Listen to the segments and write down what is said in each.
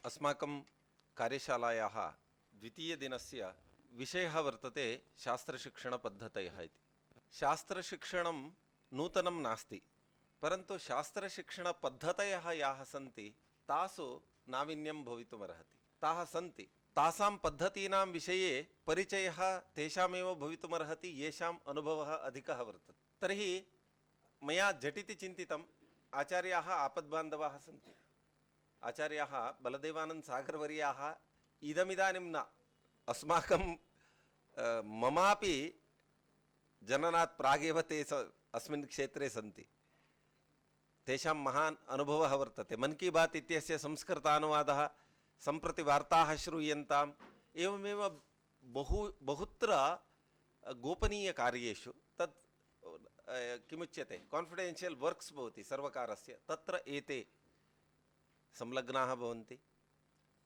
अस्माकं कार्यशालायाः द्वितीयदिनस्य विषयः वर्तते शास्त्रशिक्षणपद्धतयः इति। शास्त्रशिक्षणं नूतनं नास्ति, परन्तु शास्त्रशिक्षणपद्धतयः याः सन्ति तासु नावीन्यं भवितुमर्हति। ताः सन्ति, तासां पद्धतीनां विषये परिचयः तेषामेव भवितुमर्हति येषाम् अनुभवः अधिकः वर्तते। तर्हि मया झटिति चिन्तितम्, आचार्याः आपद्बान्धवाः सन्ति। आचार्याः बलदेवानन्द सागरवर्याः इदमिदानीं न, अस्माकं ममापि जननात् प्रागेव ते अस्मिन् क्षेत्रे सन्ति। तेषां महान् अनुभवः वर्तते। मन की बात इत्यस्य संस्कृतानुवादः सम्प्रति वार्ताः श्रूयन्ताम्, एवमेव बहुत्र गोपनीयकार्येषु तत् किमुच्यते कान्फिडेन्शियल् वर्क्स् भवति सर्वकारस्य, तत्र एते संलग्नाः भवन्ति।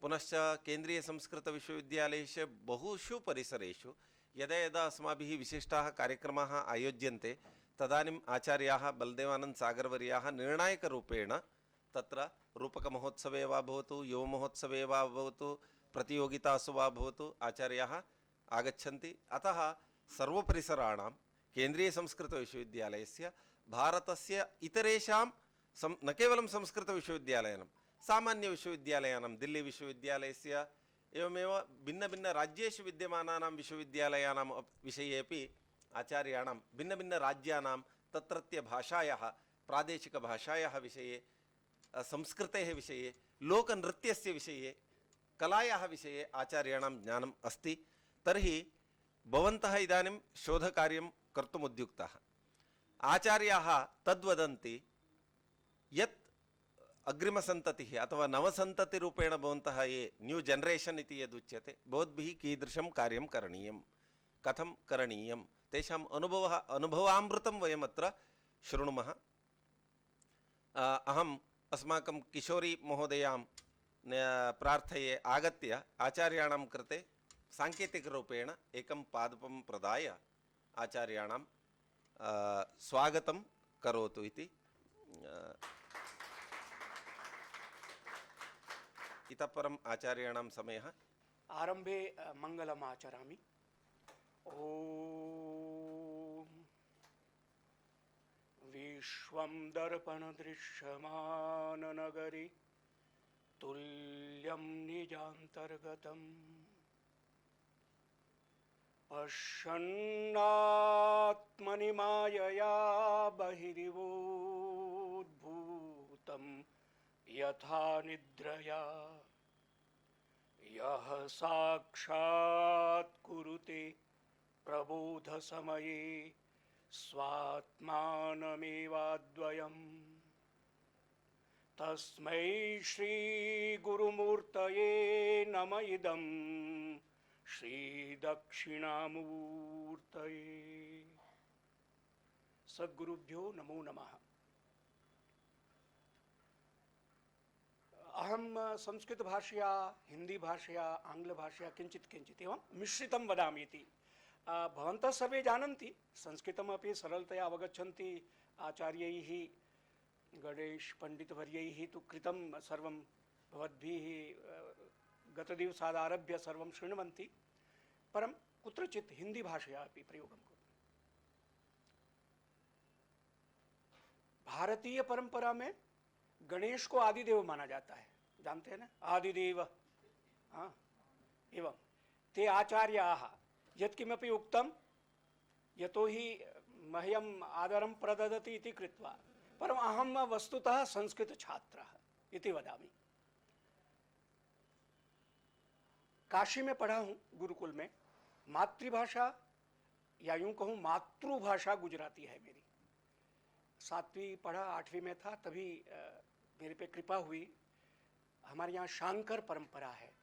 पुनश्च केन्द्रीयसंस्कृतविश्वविद्यालयस्य बहुषु परिसरेषु यदा यदा अस्माभिः विशिष्टाः कार्यक्रमाः आयोज्यन्ते तदानीम् आचार्याः बलदेवानन्द सागरवर्याः निर्णायकरूपेण तत्र रूपकमहोत्सवे वा भवतु, युवमहोत्सवे वा भवतु, प्रतियोगितासु वा भवतु आचार्याः आगच्छन्ति। अतः सर्वपरिसराणां केन्द्रीयसंस्कृतविश्वविद्यालयस्य भारतस्य इतरेषां न केवलं संस्कृतविश्वविद्यालयानां, सामान्यविश्वविद्यालयानां, दिल्ली विश्वविद्यालयस्य एवमेव भिन्नभिन्नराज्येषु विद्यमानानां विश्वविद्यालयानां विषये अपि आचार्याणां भिन्नभिन्नराज्यानां तत्रत्य भाषायाः, प्रादेशिकभाषायाः विषये, संस्कृतेः विषये, लोकनृत्यस्य विषये, कलायाः विषये आचार्याणां ज्ञानम् अस्ति। तर्हि भवन्तः इदानीं शोधकार्यं कर्तुम् उद्युक्ताः। आचार्याः तद्वदन्ति यत् अग्रिमसन्ततिः अथवा नवसन्ततिरूपेण भवन्तः ये न्यू जनरेशन् इति यदुच्यते, भवद्भिः कीदृशं कार्यं करणीयं, कथं करणीयं, तेषाम् अनुभवामृतं वयमत्र शृणुमः। अहम् अस्माकं किशोरी महोदयां प्रार्थये आगत्य आचार्याणां कृते साङ्केतिकरूपेण एकं पादपं प्रदाय आचार्याणां स्वागतं करोतु इति। इतः परम् आचार्याणां समयः। आरंभे मंगलम् आचरामि। ॐ विश्वं दर्पणदृश्यमाननगरी तुल्यं निजान्तर्गतम् पश्यन्नात्मनि मायया बहिरिवोद्भूतं यथा निद्रया यः साक्षात् कुरुते प्रबोधसमये स्वात्मानमेवाद्वयम् तस्मै श्रीगुरुमूर्तये नम इदं श्रीदक्षिणामूर्तये। सद्गुरुभ्यो नमो नमः। अहम संस्कृत भाषया, हिंदी भाषया, आंग्ल भाषया किंचित एवं मिश्रितं वदामि इति। भवन्तः सर्वे जानन्ति, संस्कृतमपि सरलतया अवगच्छन्ति। आचार्यैः गणेश पंडितवर्यैः तु कृतं सर्वं, भवद्भिः गतदिवसादारभ्य सर्वं शृण्वन्ति, परं कुत्रचित् हिंदी भाषया अपि प्रयोगं कुर्मः। भारतीय परंपरा में गणेश को आदिदेव माना जाता है, जानते हैं ना, आदिदेव। हाँ, एवं ते आचार्याः यत्किमपि उक्तं यतो हि मह्यम् आदरं प्रददति इति कृत्वा, परम् अहं वस्तुतः संस्कृत छात्रः इति वदामि। काशी में पढ़ा हूँ गुरुकुल में। मातृभाषा या यूं कहूँ मातृभाषा गुजराती है मेरी। 7वीं पढ़ा, 8वीं में था तभी मेरे पे कृपा हुई। हमारे यहाँ शांकर परंपरा है,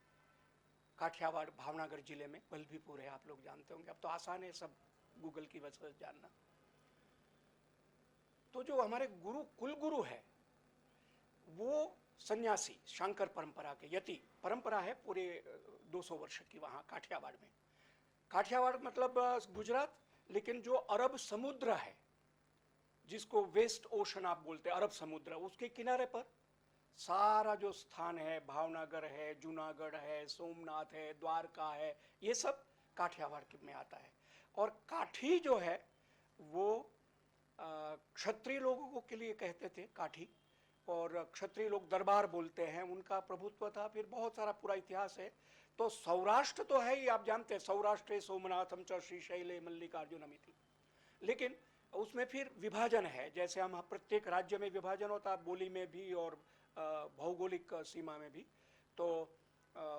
काठियावाड़ भावनगर जिले में बल्लभीपुर है, आप लोग जानते होंगे। अब तो आसान है सब गूगल की वजह से जानना। तो जो हमारे गुरु कुलगुरु है वो सन्यासी, शांकर परंपरा के यति परंपरा है पूरे 200 वर्ष की वहाँ काठियावाड़ में। काठियावाड़ मतलब गुजरात, लेकिन जो अरब समुद्र है जिसको वेस्ट ओशन आप बोलते हैं, अरब समुद्र, उसके किनारे पर सारा जो स्थान है, भावनगर है, जूनागढ़ है, सोमनाथ है, द्वारका है, ये सब काठियावाड़ में आता है। और काठी जो है वो क्षत्रिय लोगों के लिए कहते थे काठी, और क्षत्रिय लोग दरबार बोलते हैं, उनका प्रभुत्व था। फिर बहुत सारा पूरा इतिहास है। तो सौराष्ट्र तो है ही, आप जानते हैं, सौराष्ट्र सोमनाथम च श्रीशैले मल्लिकार्जुनमिति। लेकिन उसमें फिर विभाजन है, जैसे हम प्रत्येक राज्य में विभाजन होता है, बोली में भी और भौगोलिक सीमा में भी। तो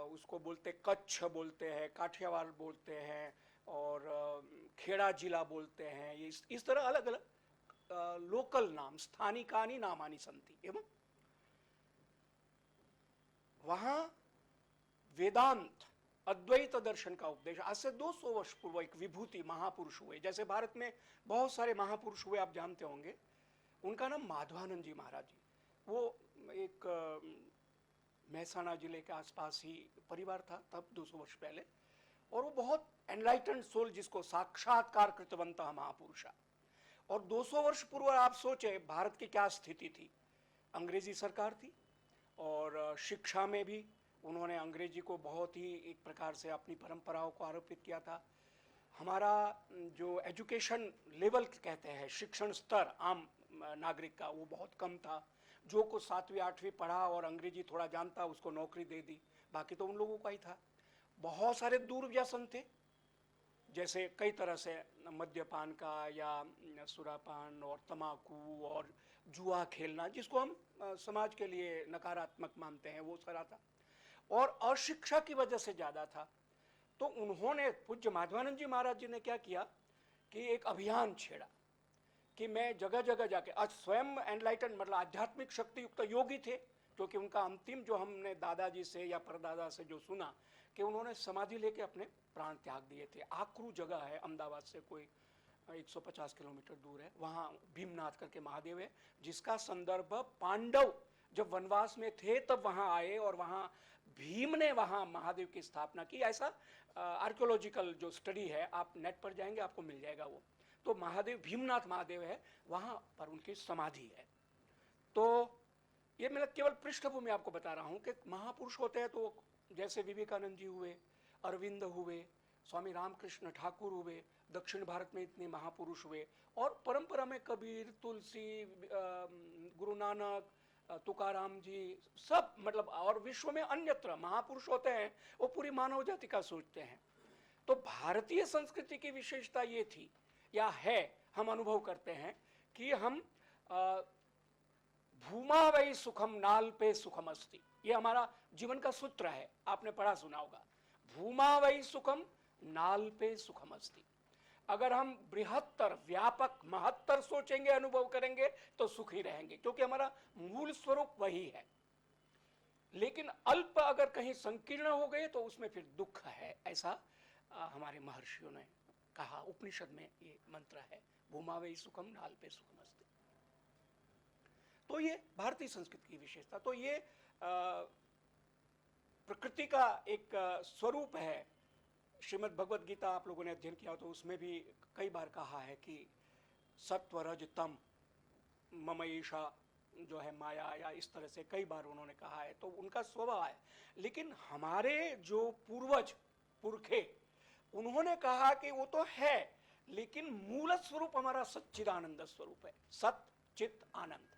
उसको बोलते कच्छ बोलते हैं, काठियावाड़ बोलते हैं, और खेड़ा जिला बोलते हैं। ये इस तरह अलग अलग लोकल नाम, स्थानिकानि नामानि सन्ति। एवं वहां वेदांत अद्वैत दर्शन का उपदेश आज से 200 वर्ष पूर्व एक विभूति महापुरुष हुए। जैसे भारत में बहुत सारे महापुरुष हुए, आप जानते होंगे। उनका नाम माधवानंद जी महाराज जी। वो एक महसाणा जिले के आसपास ही परिवार था तब 200 वर्ष पहले, और वो बहुत एनलाइटेंड सोल, जिसको साक्षात्कार कृतवंतः महापुरुषा। और 200 वर्ष पूर्व आप सोचे भारत की क्या स्थिति थी। अंग्रेजी सरकार थी, और शिक्षा में भी उन्होंने अंग्रेजी को बहुत ही एक प्रकार से अपनी परंपराओं को आरोपित किया था। हमारा जो एजुकेशन लेवल कहते हैं, शिक्षण स्तर आम नागरिक का, वो बहुत कम था। जो को 7वीं 8वीं पढ़ा और अंग्रेजी थोड़ा जानता, उसको नौकरी दे दी, बाकी तो उन लोगों का ही था। बहुत सारे दुर्व्यसन थे, जैसे कई तरह से मद्यपान का, या सुरापान और तम्बाकू और जुआ खेलना, जिसको हम समाज के लिए नकारात्मक मानते हैं, वो सारा था। और अशिक्षा की वजह से ज़्यादा था। तो उन्होंने, पूज्य माधवानंद जी महाराज जी ने क्या किया कि एक अभियान छेड़ा कि मैं जगह जगह जाके, आज स्वयं एनलाइटन मतलब आध्यात्मिक शक्ति युक्त योगी थे, क्योंकि उनका अंतिम जो हमने दादाजी से या परदादा से जो सुना कि उन्होंने समाधि लेके अपने प्राण त्याग दिए थे। आक्रू जगह है, अहमदाबाद से कोई 150 किलोमीटर दूर है, वहाँ भीमनाथ करके महादेव है, जिसका संदर्भ पांडव जब वनवास में थे तब वहाँ आए, और वहाँ भीम ने वहाँ महादेव की स्थापना की। ऐसा आर्कियोलॉजिकल जो स्टडी है, आप नेट पर जाएंगे आपको मिल जाएगा वो। तो महादेव, भीमनाथ महादेव है, वहाँ पर उनकी समाधि है। तो ये मैं केवल पृष्ठभूमि आपको बता रहा हूँ कि महापुरुष होते हैं तो जैसे विवेकानंद जी हुए, अरविंद हुए, स्वामी रामकृष्ण ठाकुर हुए, दक्षिण भारत में इतने महापुरुष हुए, और परंपरा में कबीर, तुलसी, गुरु नानक, तुकाराम जी, सब मतलब, और विश्व में अन्यत्र महापुरुष होते हैं, वो पूरी मानव जाति का सोचते हैं। तो भारतीय संस्कृति की विशेषता ये थी या है, हम अनुभव करते हैं कि हम भूमा वै सुखम नाल पे सुखम अस्ति, ये हमारा जीवन का सूत्र है। आपने पढ़ा सुना होगा, भूमा वै सुखम नाल पे सुखम अस्ति। अगर हम बृहत्तर, व्यापक, महत्तर सोचेंगे, अनुभव करेंगे तो सुखी रहेंगे, क्योंकि हमारा मूल स्वरूप वही है। लेकिन अल्प अगर कहीं संकीर्ण हो गए तो उसमें फिर दुख है, ऐसा हमारे महर्षियों ने कहा। उपनिषद में ये मंत्र है, भूमा वै सुखम नाल पे सुखम अस्ति। तो ये भारतीय संस्कृति की विशेषता। तो ये प्रकृति का एक स्वरूप है। श्रीमद् भगवद गीता आप लोगों ने अध्ययन किया तो उसमें भी कई बार कहा है कि सत्व रज तम मम ईशा जो है माया, या इस तरह से कई बार उन्होंने कहा है। तो उनका स्वभाव है। लेकिन हमारे जो पूर्वज पुरखे, उन्होंने कहा कि वो तो है, लेकिन मूल स्वरूप हमारा सच्चिदानंद स्वरूप है, सत चित आनंद।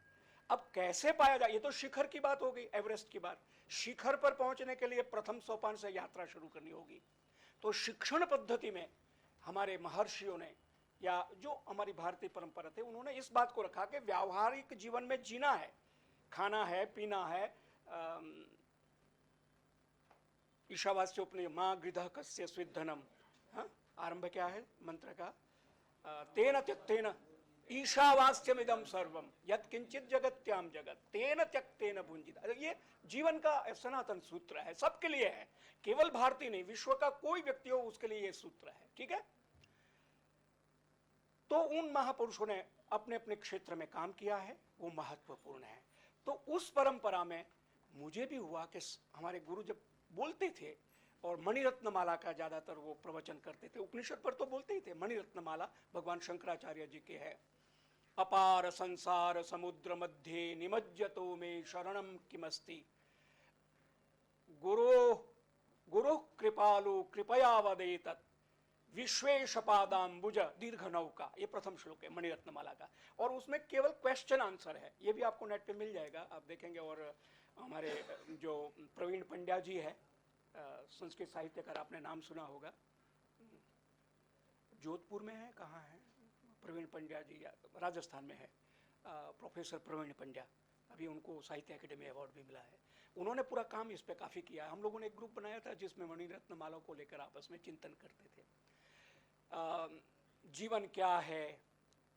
अब कैसे पाया जाए, ये तो शिखर की बात हो गई, एवरेस्ट की बात। शिखर पर पहुंचने के लिए प्रथम सोपान से यात्रा शुरू करनी होगी। तो शिक्षण पद्धति में हमारे महर्षियों ने, या जो हमारी भारतीय परंपरा थे, उन्होंने इस बात को रखा कि व्यावहारिक जीवन में जीना है, खाना है, पीना है। ईशावास्योपनिषद माँ गृधः कस्य स्विद्धनम, आरंभ क्या है मंत्र का, तेन त्यक्तेन ईशावास्यमिदं सर्वम यत्किंचित जगत्याम जगत तेन त्यक्तेन भुंजित। ये जीवन का सनातन सूत्र है, सबके लिए है, केवल भारतीय नहीं, विश्व का कोई व्यक्ति हो उसके लिए ये सूत्र है। ठीक है। तो उन महापुरुषों ने अपने अपने क्षेत्र में काम किया है, वो महत्वपूर्ण है। तो उस परंपरा में मुझे भी हुआ कि हमारे गुरु जब बोलते थे, और मणिरत्नमाला का ज्यादातर वो प्रवचन करते थे, उपनिषद पर तो बोलते ही थे, मणिरत्नमाला भगवान शंकराचार्य जी के है, अपार संसार समुद्र मध्ये निमज्जतो मे शरणम किमस्ति गुरु गुरु कृपालु कृपया वदेतत् विश्वेश पादाम्बुज दीर्घ नौका। ये प्रथम श्लोक है मणिरत्नमाला का, और उसमें केवल क्वेश्चन आंसर है। ये भी आपको नेट पे मिल जाएगा, आप देखेंगे। और हमारे जो प्रवीण पंड्या जी है, संस्कृत साहित्यकार, आपने नाम सुना होगा, जोधपुर में है, कहाँ है प्रवीण पंड्या जी, या राजस्थान में है, प्रोफेसर प्रवीण पंड्या। अभी उनको साहित्य अकेडमी अवार्ड भी मिला है। उन्होंने पूरा काम इस पे काफ़ी किया है। हम लोगों ने एक ग्रुप बनाया था जिसमें मणिरत्नमाला को लेकर आपस में चिंतन करते थे। जीवन क्या है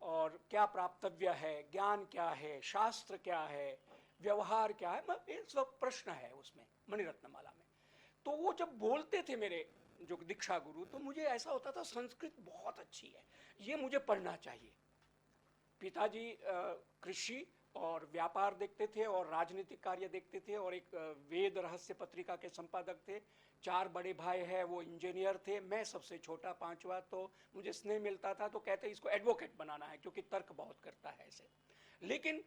और क्या प्राप्तव्य है, ज्ञान क्या है, शास्त्र क्या है, व्यवहार क्या है, ये सब प्रश्न है उसमें मणिरत्नमाला में। तो वो जब बोलते थे मेरे जो दीक्षा गुरु, तो मुझे ऐसा होता था संस्कृत बहुत अच्छी है, ये मुझे पढ़ना चाहिए। पिताजी कृषि और व्यापार देखते थे और राजनीतिक कार्य देखते थे, और एक वेद रहस्य पत्रिका के संपादक थे। 4 बड़े भाई हैं, वो इंजीनियर थे, मैं सबसे छोटा, 5वां। तो मुझे स्नेह मिलता था, तो कहते इसको एडवोकेट बनाना है क्योंकि तर्क बहुत करता है ऐसे। लेकिन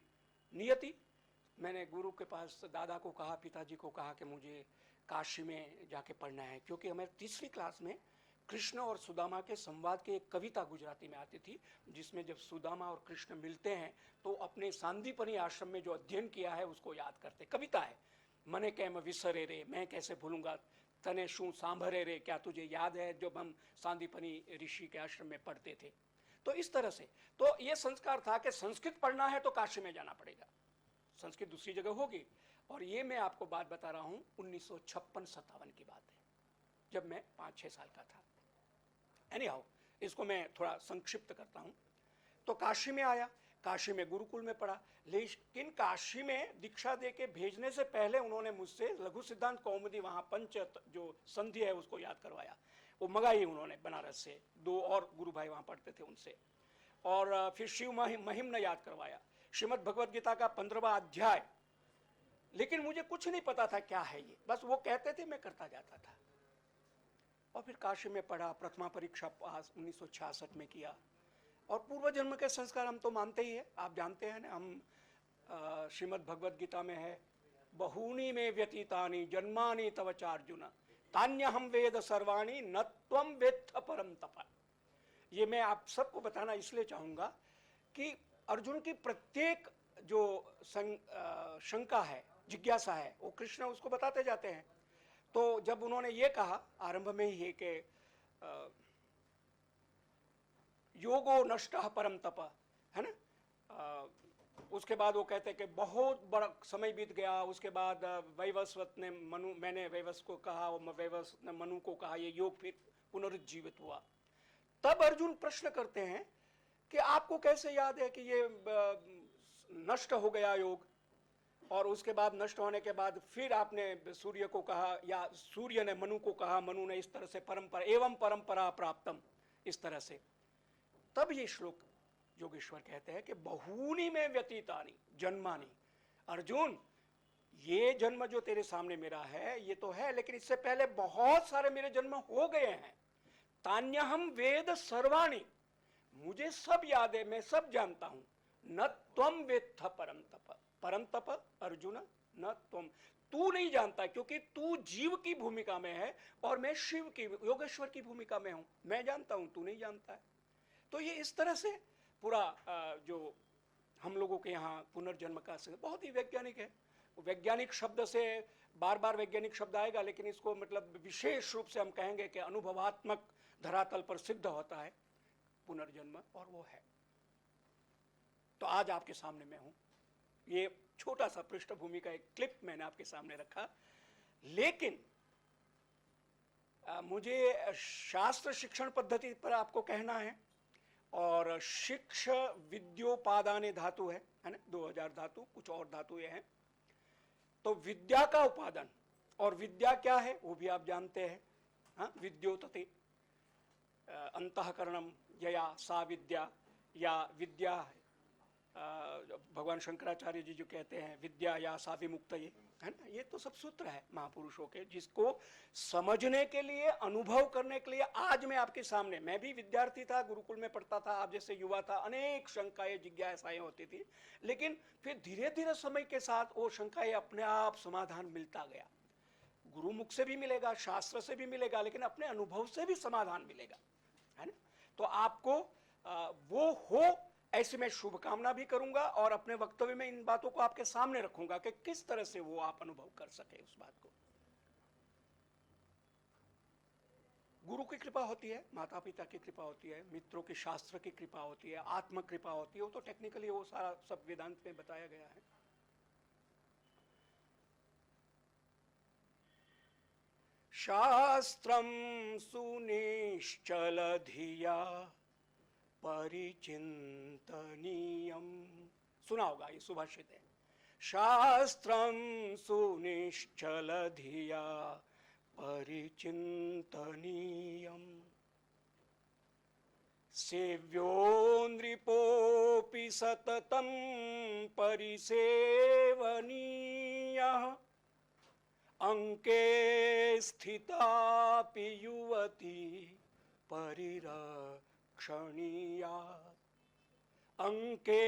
नियति, मैंने गुरु के पास दादा को कहा, पिताजी को कहा कि मुझे काशी में जाके पढ़ना है, क्योंकि हमें 3वीं क्लास में कृष्ण और सुदामा के संवाद की एक कविता गुजराती में आती थी, जिसमें जब सुदामा और कृष्ण मिलते हैं तो अपने सांदीपनी आश्रम में जो अध्ययन किया है उसको याद करते। कविता है, मने कैम विसरे रे, मैं कैसे भूलूंगा, तने शू सांभरे रे, क्या तुझे याद है, जब हम सांदीपनी ऋषि के आश्रम में पढ़ते थे। तो इस तरह से तो ये संस्कार था कि संस्कृत पढ़ना है तो काशी में जाना पड़ेगा, संस्कृत दूसरी जगह होगी। और ये मैं आपको बात बता रहा हूँ 1956-57 की बात है, जब मैं 5-6 साल का था। एनीहाउ, इसको मैं थोड़ा संक्षिप्त करता हूँ। तो काशी में आया, काशी में गुरुकुल में पढ़ा, लेकिन काशी में दीक्षा दे के भेजने से पहले उन्होंने मुझसे लघु सिद्धांत कौमुदी, वहाँ पंच जो संधि है उसको याद करवाया। वो मंगाई उन्होंने बनारस से, 2 और गुरु भाई वहाँ पढ़ते थे उनसे। और फिर शिव महिम्न याद करवाया, श्रीमद् भगवद गीता का 15वां अध्याय। लेकिन मुझे कुछ नहीं पता था क्या है ये, बस वो कहते थे, मैं करता जाता था। और फिर काशी में पढ़ा, प्रथमा परीक्षा पास 1966 में किया। और पूर्व जन्म के संस्कार हम तो मानते ही है, आप जानते हैं ना, हम श्रीमद् भगवद गीता में है, बहूनी में व्यतीतानि जन्मानि तव चार्जुन तान्यहम वेद सर्वाणि न त्वं वेत्थ परम तप। ये मैं आप सबको बताना इसलिए चाहूँगा कि अर्जुन की प्रत्येक जो शंका है, जिज्ञासा है, वो कृष्ण उसको बताते जाते हैं। तो जब उन्होंने ये कहा आरंभ में ही कि योगो नष्टः परम तप, है ना, उसके बाद वो कहते हैं कि बहुत बड़ा समय बीत गया। उसके बाद वैवस्वत ने मैंने वैवस को कहा, वैवस ने मनु को कहा, ये योग फिर पुनरुज्जीवित हुआ। तब अर्जुन प्रश्न करते हैं कि आपको कैसे याद है कि ये नष्ट हो गया योग, और उसके बाद नष्ट होने के बाद फिर आपने सूर्य को कहा, या सूर्य ने मनु को कहा, मनु ने इस तरह से परंपरा एवं परंपरा प्राप्तम, इस तरह से। तब ये श्लोक योगेश्वर कहते हैं कि बहूनी में व्यतीतानि जन्मानि, अर्जुन ये जन्म जो तेरे सामने मेरा है ये तो है, लेकिन इससे पहले बहुत सारे मेरे जन्म हो गए हैं। तान्यहम वेद सर्वाणि, मुझे सब याद है, मैं सब जानता हूं। न त्वम वेत्थ परम तप, परम तप अर्जुन न त्वम, तू नहीं जानता, क्योंकि तू जीव की भूमिका में है और मैं शिव की, योगेश्वर की भूमिका में हूं। मैं जानता हूं, तू नहीं जानता है। तो ये इस तरह से पूरा जो हम लोगों के यहाँ पुनर्जन्म का बहुत ही वैज्ञानिक है। वैज्ञानिक शब्द से बार बार वैज्ञानिक शब्द आएगा, लेकिन इसको मतलब विशेष रूप से हम कहेंगे कि अनुभवात्मक धरातल पर सिद्ध होता है पुनर्जन्म, और वो है। तो आज आपके सामने मैं हूं, ये छोटा सा पृष्ठभूमि का एक क्लिप मैंने आपके सामने रखा। लेकिन मुझे शास्त्र शिक्षण पद्धति पर आपको कहना है, और शिक्ष विद्योपादाने धातु है ना, 2000 धातु, कुछ और धातु ये हैं। तो विद्या का उपादान, और विद्या क्या है वो भी आप जानते हैं, हाँ, विद्योतते अंतःकरणम यया सा विद्या, या विद्या भगवान शंकराचार्य जी जो कहते हैं विद्या या सा विमुक्त, ये है ना, ये तो सब सूत्र है महापुरुषों के, जिसको समझने के लिए, अनुभव करने के लिए आज मैं आपके सामने, मैं भी विद्यार्थी था, गुरुकुल में पढ़ता था, आप जैसे युवा था, अनेक शंकाएं जिज्ञासाएं होती थी, लेकिन फिर धीरे धीरे समय के साथ वो शंकाएं अपने आप समाधान मिलता गया। गुरुमुख से भी मिलेगा, शास्त्र से भी मिलेगा, लेकिन अपने अनुभव से भी समाधान मिलेगा, है ना। तो आपको वो हो ऐसी मैं शुभकामना भी करूंगा, और अपने वक्तव्य में इन बातों को आपके सामने रखूंगा कि किस तरह से वो आप अनुभव कर सके उस बात को। गुरु की कृपा होती है, माता पिता की कृपा होती है, मित्रों की, शास्त्र की कृपा होती है, आत्म कृपा होती है, वो तो टेक्निकली वो सारा सब वेदांत में बताया गया है। शास्त्रम सुनिश्चल धिया परिचिंतनीयम, सुना होगा, ये सुभाषित है। शास्त्रम सुनिश्चल धिया परिचिंतनीयम, सेव्यो नृपोऽपि सततं परिसेवनीयः, अंके स्थितापि युवती परिरक्षणीया, अंके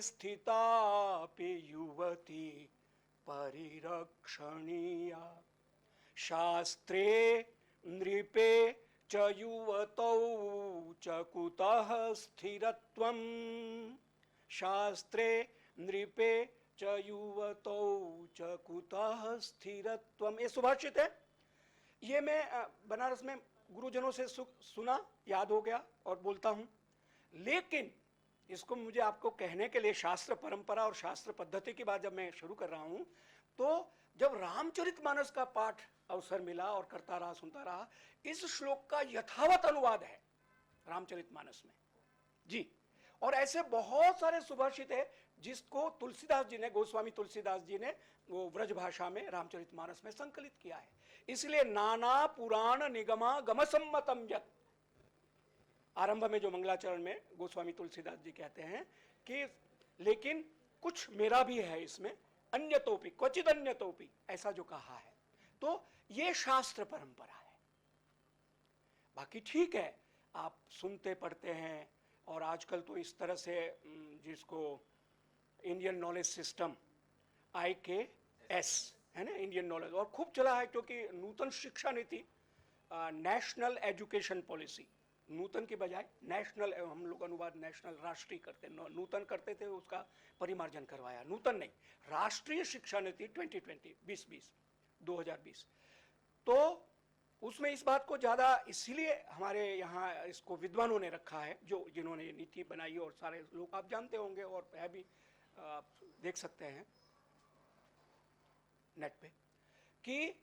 स्थितापि युवती परिरक्षणीया, शास्त्रे नृपे च युवतौ च कुतः स्थिरत्वम्, शास्त्रे नृपे च युवतौ च कुतः स्थिरत्वम्, ये सुभाषित है। ये मैं बनारस में गुरुजनों से सुना, याद हो गया और बोलता हूं, लेकिन इसको मुझे आपको कहने के लिए शास्त्र परंपरा और शास्त्र पद्धति की बात जब मैं शुरू कर रहा हूं, तो जब रामचरितमानस का पाठ अवसर मिला और करता रहा, सुनता रहा, इस श्लोक का यथावत अनुवाद है रामचरितमानस में जी। और ऐसे बहुत सारे सुभाषित है जिसको तुलसीदास जी ने, गोस्वामी तुलसीदास जी ने वो व्रज भाषा में रामचरितमानस में संकलित किया है। इसलिए नाना पुराण निगमा गमसम्मतम यत्, आरंभ में जो मंगलाचरण में गोस्वामी तुलसीदास जी कहते हैं कि लेकिन कुछ मेरा भी है इसमें, अन्यतोपि क्वचित अन्यतोपि, ऐसा जो कहा है, तो ये शास्त्र परंपरा है। बाकी ठीक है, आप सुनते पढ़ते हैं, और आजकल तो इस तरह से जिसको इंडियन नॉलेज सिस्टम IKS है ना, इंडियन नॉलेज, और खूब चला है, क्योंकि नूतन शिक्षा नीति, नेशनल एजुकेशन पॉलिसी, नूतन की बजाय नेशनल, हम लोग अनुवाद नेशनल, राष्ट्रीय करते, नूतन करते थे, उसका परिमार्जन करवाया, नूतन नहीं, राष्ट्रीय शिक्षा नीति 2020, तो उसमें इस बात को ज़्यादा इसीलिए हमारे यहाँ इसको विद्वानों ने रखा है, जो जिन्होंने ये नीति बनाई, और सारे लोग आप जानते होंगे, और है भी, आप देख सकते हैं नेट पे, कि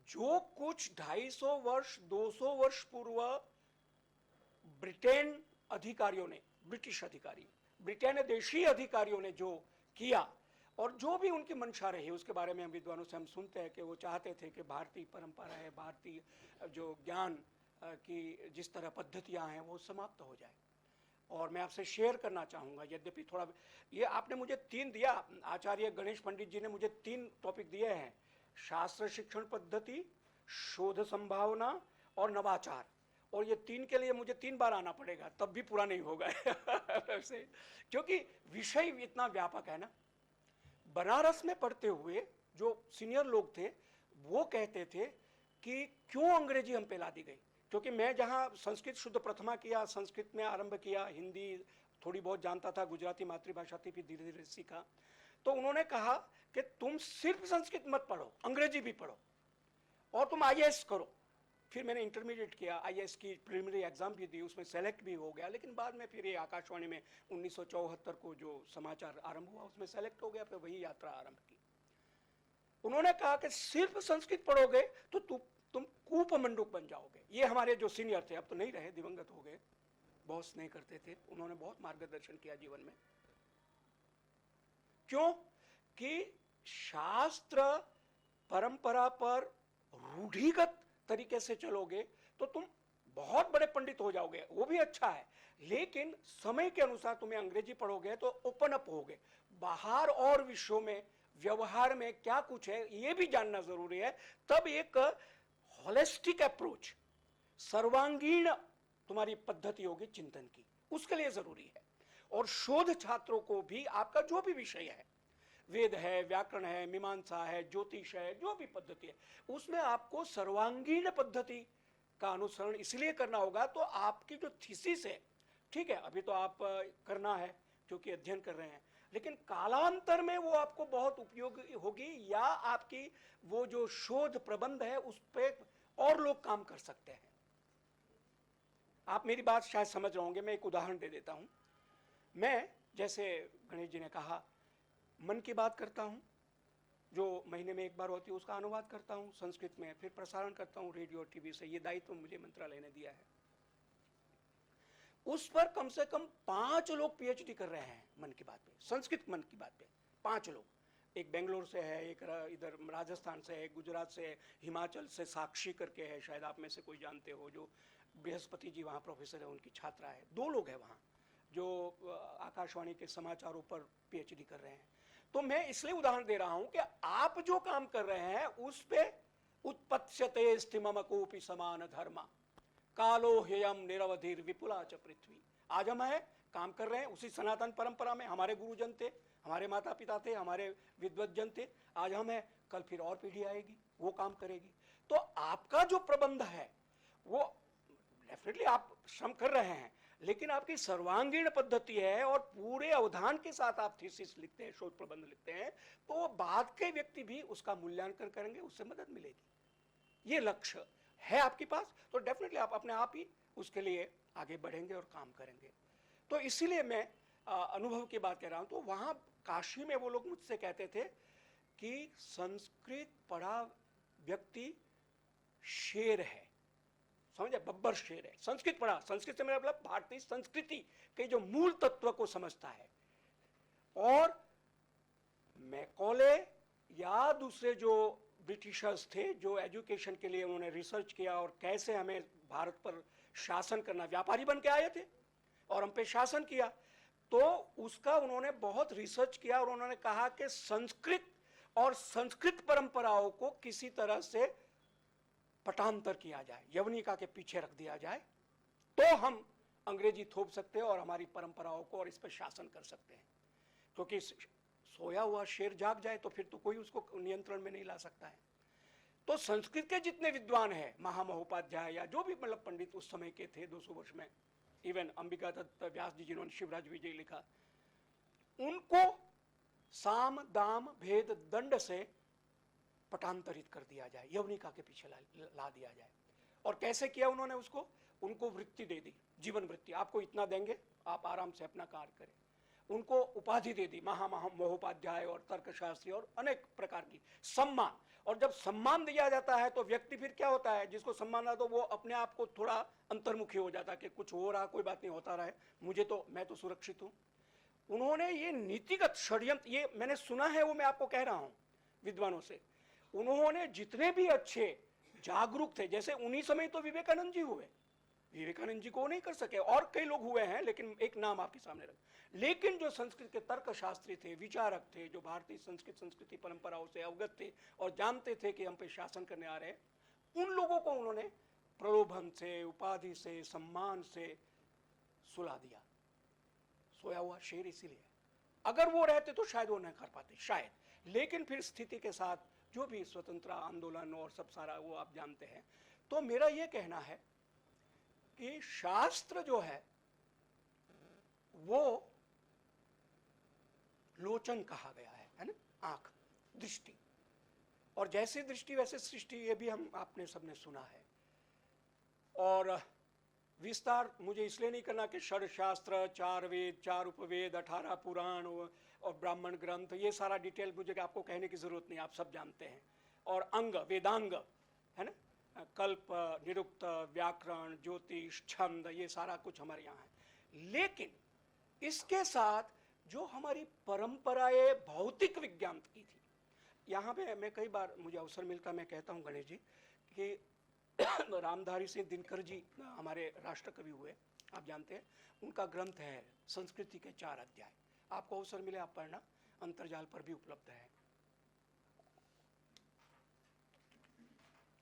जो कुछ 250 वर्ष 200 वर्ष पूर्व ब्रिटेन अधिकारियों ने, ब्रिटिश अधिकारी, ब्रिटेन देशी अधिकारियों ने जो किया, और जो भी उनकी मंशा रही, उसके बारे में हम विद्वानों से हम सुनते हैं कि वो चाहते थे कि भारतीय परंपरा है, भारतीय जो ज्ञान की जिस तरह पद्धतियां हैं, वो समाप्त हो जाए। और मैं आपसे शेयर करना चाहूँगा, यद्यपि थोड़ा ये आपने मुझे 3 दिया, आचार्य गणेश पंडित जी ने मुझे 3 टॉपिक दिए हैं, शास्त्र शिक्षण पद्धति, शोध संभावना और नवाचार, और ये 3 के लिए मुझे 3 बार आना पड़ेगा, तब भी पूरा नहीं होगा क्योंकि विषय इतना व्यापक है ना। बनारस में पढ़ते हुए जो सीनियर लोग थे, वो कहते थे कि क्यों अंग्रेजी हम पे ला दी गई, क्योंकि मैं जहाँ संस्कृत शुद्ध प्रथमा किया, संस्कृत में आरंभ किया, हिंदी थोड़ी बहुत जानता था, गुजराती मातृभाषा थी, फिर धीरे धीरे सीखा, तो उन्होंने कहा कि तुम सिर्फ संस्कृत मत पढ़ो, अंग्रेजी भी पढ़ो, और तुम IAS करो। फिर मैंने इंटरमीडिएट किया, IAS की प्रिलिमिनरी एग्जाम भी दी, उसमें सेलेक्ट भी हो गया, लेकिन बाद में फिर ये आकाशवाणी में 1974 को जो समाचार आरंभ हुआ, उसमें सेलेक्ट हो गया, फिर वही यात्रा आरंभ की। उन्होंने कहा कि सिर्फ संस्कृत पढ़ोगे तो तुम कूपमंडूक बन जाओगे। ये हमारे जो सीनियर थे, अब तो नहीं रहे, दिवंगत हो गए, बहुत स्नेह करते थे, उन्होंने बहुत मार्गदर्शन किया जीवन में। क्यों कि शास्त्र परंपरा पर रूढ़िगत तरीके से चलोगे तो तुम बहुत बड़े पंडित हो जाओगे, वो भी अच्छा है, लेकिन समय के अनुसार तुम्हें अंग्रेजी पढ़ोगे तो ओपन अप होगे, बाहर और विश्व में व्यवहार में क्या कुछ है ये भी जानना जरूरी है। तब एक होलिस्टिक अप्रोच, सर्वांगीण तुम्हारी पद्धति होगी चिंतन की, उसके लिए जरूरी है। और शोध छात्रों को भी आपका जो भी विषय है, वेद है, व्याकरण है, मीमांसा है, ज्योतिष है, जो भी पद्धति है, उसमें आपको सर्वांगीण पद्धति का अनुसरण इसलिए करना होगा। तो आपकी जो थीसिस है, ठीक है, अभी तो आप करना है क्योंकि अध्ययन कर रहे हैं, लेकिन कालांतर में वो आपको बहुत उपयोगी होगी, या आपकी वो जो शोध प्रबंध है उस पर और लोग काम कर सकते हैं। आप मेरी बात शायद समझ रहे होंगे, मैं एक उदाहरण दे देता हूं। मैं, जैसे गणेश जी ने कहा, मन की बात करता हूं, जो महीने में एक बार होती है, उसका अनुवाद करता हूं संस्कृत में, फिर प्रसारण करता हूं रेडियो और टीवी से। ये दायित्व मुझे मंत्रालय ने दिया है। उस पर कम से कम 5 लोग पीएचडी कर रहे हैं मन की बात पे, संस्कृत मन की बात पे 5 लोग। एक बेंगलोर से है, एक इधर राजस्थान से है, गुजरात से है, हिमाचल से साक्षी करके है, शायद आप में से कोई जानते हो, जो बृहस्पति जी वहाँ प्रोफेसर है, उनकी छात्रा है। 2 लोग हैं वहाँ जो आकाशवाणी के समाचारों पर पीएचडी कर रहे हैं। तो मैं इसलिए उदाहरण दे रहा हूं कि आप जो काम कर रहे हैं उस पे उत्पत्स्यते स्थिममकोपि समान धर्मा कालो ह्ययम निरवधिर विपुला च पृथ्वी। आज हम है काम कर रहे हैं उसी सनातन परंपरा में, हमारे गुरुजन थे, हमारे माता पिता थे, हमारे विद्वज्जन थे, आज हम है, कल फिर और पीढ़ी आएगी वो काम करेगी। तो आपका जो प्रबंध है वो डेफिनेटली आप श्रम कर रहे हैं, लेकिन आपकी सर्वांगीण पद्धति है और पूरे अवधान के साथ आप थीसिस लिखते हैं, शोध प्रबंध लिखते हैं, तो बाद के व्यक्ति भी उसका मूल्यांकन करेंगे, उससे मदद मिलेगी। ये लक्ष्य है आपके पास, तो डेफिनेटली आप अपने आप ही उसके लिए आगे बढ़ेंगे और काम करेंगे। तो इसीलिए मैं अनुभव की बात कह रहा हूं। तो वहां काशी में वो लोग मुझसे कहते थे कि संस्कृत पढ़ा व्यक्ति शेर है, समझे, बब्बर शेर है। संस्कृत पढ़ा, संस्कृत से मेरा मतलब भारतीय संस्कृति के जो मूल तत्व को समझता है। और मैकॉले या दूसरे जो ब्रिटिशर्स थे जो एजुकेशन के लिए उन्होंने रिसर्च किया और कैसे हमें भारत पर शासन करना, व्यापारी बन के आए थे और हम पे शासन किया, तो उसका उन्होंने बहुत रिसर्च किया और उन्होंने कहा कि संस्कृत और संस्कृत परंपराओं को किसी तरह से पटांतर किया जाए, यवनिका के पीछे रख दिया जाए, तो हम अंग्रेजी थोप सकते हैं और हमारी परंपराओं को और इस पर शासन कर सकते हैं। क्योंकि सोया हुआ शेर जाग जाए तो फिर तो कोई उसको नियंत्रण में नहीं ला सकता है। तो संस्कृत के जितने विद्वान हैं, महामहोपाध्याय या जो भी मतलब पंडित उस समय के थे 200 वर्ष में, इवन अंबिका दत्त व्यास जी जिन्होंने शिवराज विजय लिखा, उनको साम दाम भेद दंड से पटांतरित कर दिया जाए, यवनिका के पीछे ला दिया जाए। और कैसे किया उन्होंने उसको? उनको वृत्ति दे दी, जीवन वृत्ति, आपको इतना देंगे, आप आराम से अपना कार्य करें। उनको उपाधि दे दी, महोपाध्याय और तर्कशास्त्री और अनेक प्रकार की सम्मान। और जब सम्मान दिया जाता है तो व्यक्ति फिर क्या होता है, जिसको सम्मान आता तो वो अपने आप को थोड़ा अंतर्मुखी हो जाता है कि कुछ हो रहा, कोई बात नहीं, होता रहे, मुझे तो, मैं तो सुरक्षित हूं। उन्होंने ये नीतिगत षड्यंत्र, ये मैंने सुना है, वो मैं आपको कह रहा हूं विद्वानों से, उन्होंने जितने भी अच्छे जागरूक थे, जैसे उन्हीं समय तो विवेकानंद जी हुए, विवेकानंद जी को नहीं कर सके, और कई लोग हुए हैं, लेकिन एक नाम आपके सामने रख। लेकिन जो संस्कृत के तर्कशास्त्री थे, विचारक थे, जो भारतीय संस्कृत संस्कृति परंपराओं से अवगत थे और जानते थे कि हम पे शासन करने आ रहे हैं, उन लोगों को उन्होंने प्रलोभन से, उपाधि से, सम्मान से सुला दिया। सोया हुआ शेर इसीलिए, अगर वो रहते तो शायद वो नहीं कर पाते, शायद। लेकिन फिर स्थिति के साथ जो भी स्वतंत्रता आंदोलन और सब सारा वो आप जानते हैं। तो मेरा ये कहना है कि शास्त्र जो है वो लोचन कहा गया है ना, आंख, दृष्टि, और जैसे दृष्टि वैसे सृष्टि, ये भी हम आपने सबने सुना है। और विस्तार मुझे इसलिए नहीं करना कि षड शास्त्र, 4 वेद, 4 उपवेद, 18 पुराण और ब्राह्मण ग्रंथ, ये सारा डिटेल मुझे आपको कहने की जरूरत नहीं, आप सब जानते हैं। और अंग, वेदांग है ना, कल्प, निरुक्त, व्याकरण, ज्योतिष, छंद, ये सारा कुछ हमारे यहाँ है। लेकिन इसके साथ जो हमारी परंपराएं भौतिक विज्ञान की थी, यहाँ पे मैं कई बार मुझे अवसर मिलता, मैं कहता हूँ गणेश जी कि रामधारी सिंह दिनकर जी हमारे राष्ट्र कवि हुए, आप जानते हैं, उनका ग्रंथ है संस्कृति के 4 अध्याय। आपको अवसर मिले आप पढ़ना, अंतर्जाल पर भी उपलब्ध है।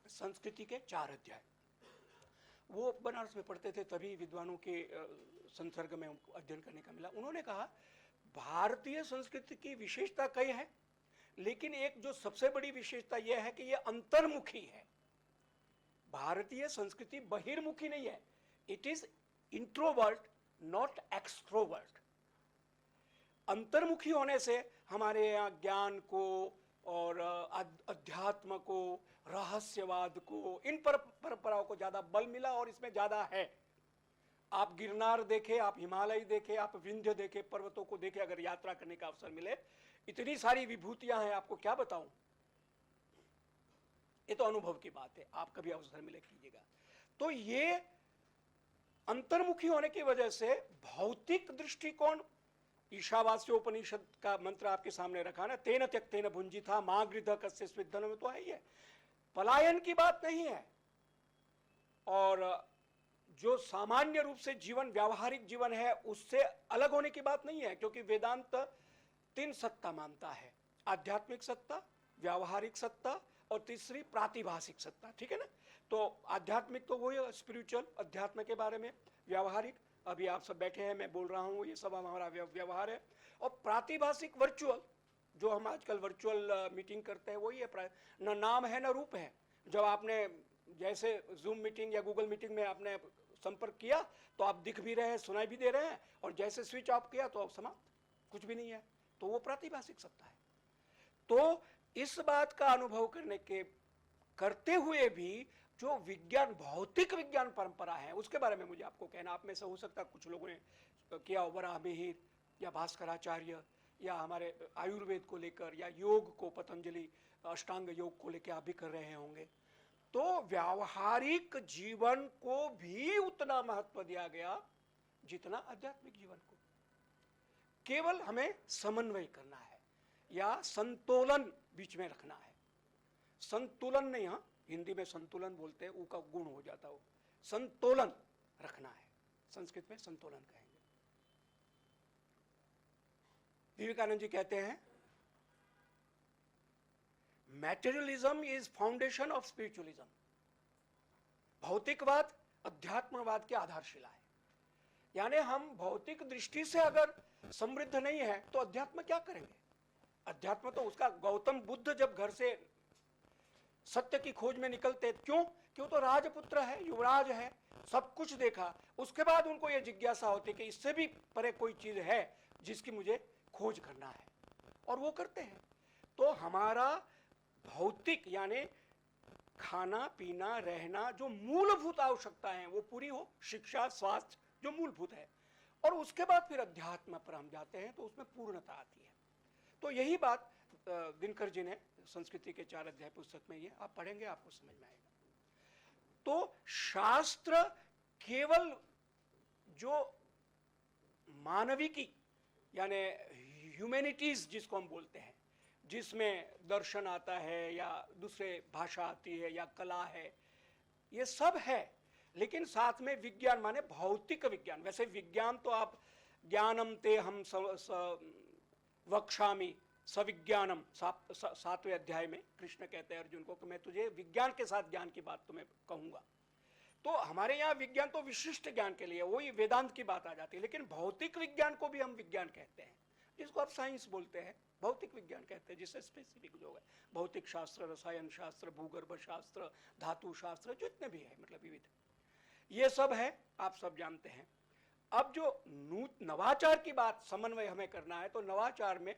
संस्कृति के 4 अध्याय वो बनारस में पढ़ते थे, तभी विद्वानों के संसर्ग में अध्ययन करने का मिला। उन्होंने कहा भारतीय संस्कृति की विशेषता कई है, लेकिन एक जो सबसे बड़ी विशेषता यह है कि यह अंतर्मुखी है। भारतीय संस्कृति बहिर्मुखी नहीं है, it is introvert not extrovert. अंतर्मुखी होने से हमारे यहाँ ज्ञान को और अध्यात्म को, रहस्यवाद को, इन परंपराओं को ज्यादा बल मिला और इसमें ज्यादा है। आप गिरनार देखें, आप हिमालय देखें, आप विंध्य देखें, पर्वतों को देखें, अगर यात्रा करने का अवसर मिले, इतनी सारी विभूतियां हैं, आपको क्या बताऊं। ये तो अनुभव की बात है, आप कभी अवसर मिले कीजिएगा। तो ये अंतर्मुखी होने की वजह से भौतिक दृष्टिकोण, ईशावास्योपनिषद का मंत्र आपके सामने रखा ना, तेन त्यक्तेन भुंजिथा मां गृध कस्य स्विद्धन में तो है ही है। पलायन की बात नहीं है, और जो सामान्य रूप से जीवन, व्यावहारिक जीवन है, उससे अलग होने की बात नहीं है, क्योंकि वेदांत 3 सत्ता मानता है, आध्यात्मिक सत्ता, व्यावहारिक सत्ता और तीसरी प्रातिभाषिक सत्ता, ठीक है ना। तो आध्यात्मिक तो वही स्पिरिचुअल, अध्यात्म के बारे में, व्यावहारिक अभी आप सब बैठे हैं, मैं बोल रहा हूँ, ये सब हमारा व्यवहार है, और प्रातिभाषिक वर्चुअल, जो हम आजकल वर्चुअल मीटिंग करते हैं, वही है, न नाम है न रूप है। जब आपने जैसे जूम मीटिंग या गूगल मीटिंग में आपने संपर्क किया तो आप दिख भी रहे हैं, सुनाई भी दे रहे हैं, और जैसे स्विच ऑफ किया तो अब समाप्त, कुछ भी नहीं है। तो वो प्रातिभाषिक सत्ता है। तो इस बात का अनुभव करते हुए भी जो विज्ञान, भौतिक विज्ञान परंपरा है, उसके बारे में मुझे आपको कहना, आप में से हो सकता है कुछ लोगों ने किया, वराह मिहिर या भास्कराचार्य या हमारे आयुर्वेद को लेकर, या योग को, पतंजलि अष्टांग योग को लेकर आप भी कर रहे होंगे। तो व्यावहारिक जीवन को भी उतना महत्व दिया गया जितना आध्यात्मिक जीवन को। केवल हमें समन्वय करना है या संतुलन बीच में रखना है। संतुलन नहीं, हाँ हिंदी में संतुलन बोलते हैं, ऊ का गुण हो जाता हो, संतुलन रखना है, संस्कृत में संतुलन कहेंगे। विवेकानंद जी कहते हैं materialism is foundation of spiritualism. भौतिकवाद अध्यात्मवाद की आधारशिला है। यानी हम भौतिक दृष्टि से अगर समृद्ध नहीं है तो अध्यात्म क्या करेंगे। अध्यात्म तो उसका, गौतम बुद्ध जब घर से सत्य की खोज में निकलते, क्यों तो राजपुत्र है, युवराज है, सब कुछ देखा, उसके बाद उनको यह जिज्ञासा होती कि इससे भी परे कोई चीज है जिसकी मुझे खोज करना है, और वो करते हैं। तो हमारा भौतिक यानी खाना पीना रहना, जो मूलभूत आवश्यकताएं वो पूरी हो, शिक्षा स्वास्थ्य जो मूलभूत है, और उसके बाद फिर अध्यात्म पर हम जाते हैं तो उसमें पूर्णता आती है। तो यही बात दिनकर जी ने संस्कृति के 4 अध्याय पुस्तक में, ये आप पढ़ेंगे आपको समझ में आएगा। तो शास्त्र केवल जो मानविकी यानी ह्यूमैनिटीज जिसको हम बोलते हैं, जिसमें दर्शन आता है या दूसरे भाषा आती है या कला है, ये सब है, लेकिन साथ में विज्ञान माने भौतिक विज्ञान। वैसे विज्ञान तो आप ज्ञानम ते हम वक्ष्यामि सविज्ञानम, 7वें अध्याय में कृष्ण कहते हैं अर्जुन को कि मैं तुझे विज्ञान के साथ ज्ञान की बात तुम्हें कहूंगा। तो हमारे यहाँ विज्ञान तो विशिष्ट ज्ञान के लिए, वही वेदांत की बात आ जाती है। लेकिन भौतिक विज्ञान को भी हम विज्ञान कहते हैं, जिसको आप साइंस बोलते हैं, भौतिक विज्ञान कहते हैं, जिससे स्पेसिफिक जो है भौतिक शास्त्र, रसायन शास्त्र, भूगर्भ शास्त्र, धातु शास्त्र, जितने भी है, मतलब विविध, ये सब है, आप सब जानते हैं। अब जो नवाचार की बात, समन्वय हमें करना है, तो नवाचार में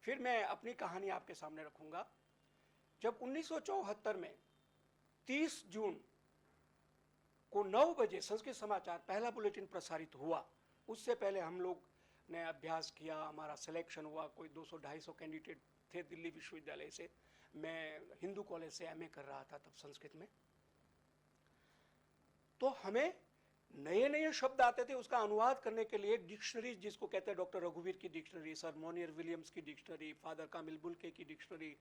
फिर मैं अपनी कहानी आपके सामने रखूंगा। जब 1974 में 30 जून को 9 बजे संस्कृत समाचार पहला बुलेटिन प्रसारित हुआ, उससे पहले हम लोग ने अभ्यास किया, हमारा सिलेक्शन हुआ, कोई 200-250 कैंडिडेट थे दिल्ली विश्वविद्यालय से। मैं हिंदू कॉलेज से एमए कर रहा था तब संस्कृत में। तो हमें नए नए शब्द आते थे, उसका अनुवाद करने के लिए डिक्शनरी, जिसको कहते हैं डॉक्टर रघुवीर की डिक्शनरी, सर मोनियर विलियम्स की डिक्शनरी, फादर कामिल बुल्के की डिक्शनरी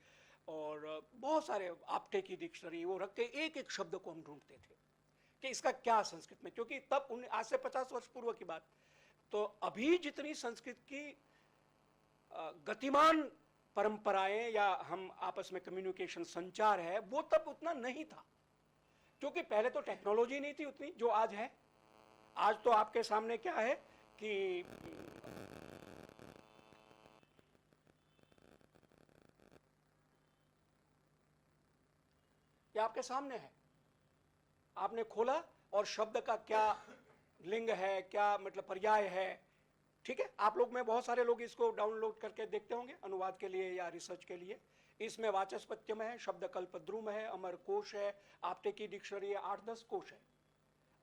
और बहुत सारे आपटे की डिक्शनरी, वो रख के एक एक शब्द को हम ढूंढते थे कि इसका क्या संस्कृत में, क्योंकि तब आज से 50 वर्ष पूर्व की बात। तो अभी जितनी संस्कृत की गतिमान परंपराएं या हम आपस में कम्युनिकेशन संचार है, वो तब उतना नहीं था, क्योंकि पहले तो टेक्नोलॉजी नहीं थी उतनी जो आज है। आज तो आपके सामने क्या है कि ये आपके सामने है, आपने खोला और शब्द का क्या लिंग है, क्या मतलब पर्याय है, ठीक है। आप लोग में बहुत सारे लोग इसको डाउनलोड करके देखते होंगे अनुवाद के लिए या रिसर्च के लिए। इसमें वाचस्पत्यम है, शब्द कल्पद्रुम है, अमर कोश है, आपटे की डिक्शनरी है, 8-10 कोश है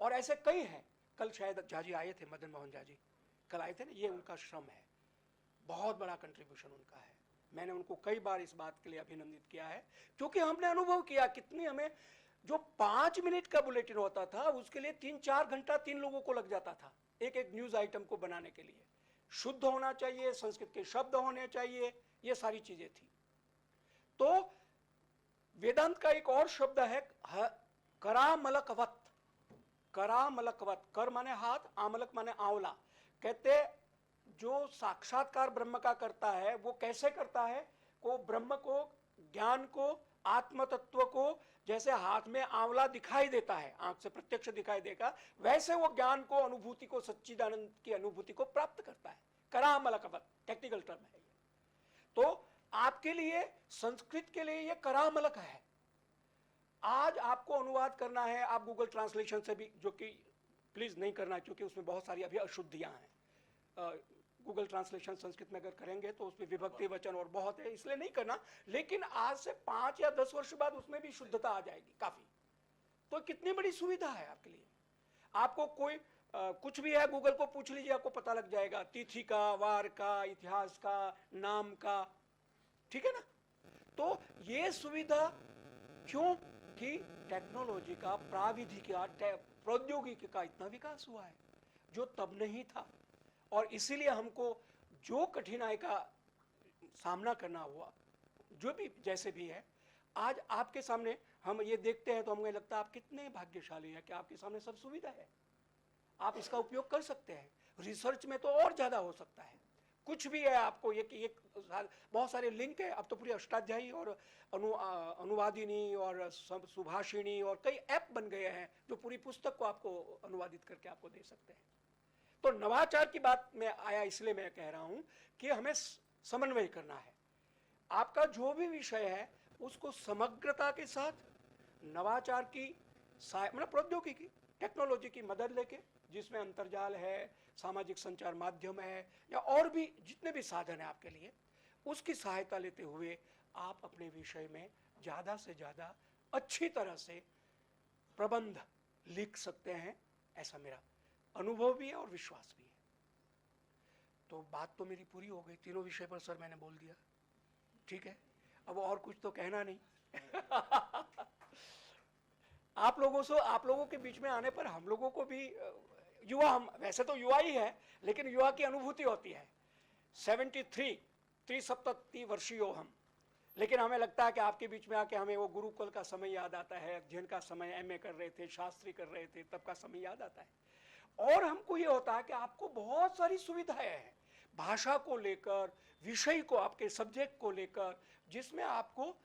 और ऐसे कई हैं। कल शायद झाजी आए थे, मदन मोहन झाजी कल आए थे ना, ये उनका श्रम है, बहुत बड़ा कंट्रीब्यूशन उनका है। मैंने उनको कई बार इस बात के लिए अभिनंदित किया है, क्योंकि हमने अनुभव किया कितनी हमें, जो 5 मिनट का बुलेटिन होता था उसके लिए 3-4 घंटा 3 लोगों को लग जाता था एक एक न्यूज आइटम को बनाने के लिए। शुद्ध होना चाहिए, संस्कृत के शब्द होने चाहिए, ये सारी चीजें थी। तो वेदांत का एक और शब्द है करामलकवत। करामलकवत, कर माने हाथ, आमलक माने आंवला। कहते जो साक्षात्कार ब्रह्म का करता है वो कैसे करता है, को ब्रह्म को, ज्ञान को, आत्म तत्व को जैसे हाथ में आंवला दिखाई देता है, आंख से प्रत्यक्ष दिखाई देगा, वैसे वो ज्ञान को, अनुभूति को, सच्चिदानंद की अनुभूति को प्राप्त करता है। करामलकवत टेक्निकल टर्म है ये। तो आपके लिए, संस्कृत के लिए ये करामलक है। आज आपको अनुवाद करना है, आप गूगल ट्रांसलेशन से भी, जो कि प्लीज नहीं करना क्योंकि उसमें बहुत सारी अभी अशुद्धियां हैं। गूगल ट्रांसलेशन संस्कृत में अगर करेंगे तो उसमें विभक्ति वचन और बहुत है, इसलिए नहीं करना। लेकिन आज से 5 या 10 वर्ष बाद उसमें भी शुद्धता आ जाएगी काफी। तो कितनी बड़ी सुविधा है आपके लिए। आपको कोई कुछ भी है, गूगल को पूछ लीजिए, आपको पता लग जाएगा, तिथि का, वार का, इतिहास का, नाम का, ठीक है ना। तो ये सुविधा क्यों कि टेक्नोलॉजी का, प्राविधिक का, प्रौद्योगिकी का इतना विकास हुआ है जो तब नहीं था। और इसीलिए हमको जो कठिनाई का सामना करना हुआ, जो भी जैसे भी है, आज आपके सामने हम ये देखते हैं तो हमें लगता है आप कितने भाग्यशाली हैं कि आपके सामने सब सुविधा है, आप इसका उपयोग कर सकते हैं। रिसर्च में तो और ज्यादा हो सकता है, कुछ भी है आपको एक बहुत सारे लिंक है। अब तो पूरी अष्टाध्यायी और अनुवादिनी और सुभाषिणी और कई ऐप बन गए हैं जो पूरी पुस्तक को आपको अनुवादित करके आपको दे सकते हैं। तो नवाचार की बात में आया, इसलिए मैं कह रहा हूं कि हमें समन्वय करना है। आपका जो भी विषय है उसको समग्रता के साथ नवाचार की, मतलब प्रौद्योगिकी, टेक्नोलॉजी की मदद लेके, जिसमें अंतर्जाल है, सामाजिक संचार माध्यम है, या और भी जितने भी साधन है आपके लिए, उसकी सहायता लेते हुए आप अपने विषय में ज्यादा से ज्यादा अच्छी तरह से प्रबंध लिख सकते हैं। ऐसा मेरा अनुभव भी है और विश्वास भी है। तो बात तो मेरी पूरी हो गई, तीनों विषय पर सर मैंने बोल दिया, ठीक है। अब और कुछ तो कहना नहीं। आप लोगों के बीच में आने पर हम लोगों को भी, युवा, हम वैसे तो युवा ही है, लेकिन युवा की अनुभूति होती है। 73 वर्षीय हम, लेकिन हमें लगता है कि आपके बीच में आके हमें वो गुरुकुल का समय याद आता है, अध्ययन का समय, एमए कर रहे थे, शास्त्री कर रहे थे, तब का समय याद आता है। और हमको ये होता है कि आपको बहुत सारी सुविधाएं हैं भाषा को लेकर, विषय को, आपके सब्जेक्ट को लेकर, जिसमें आपको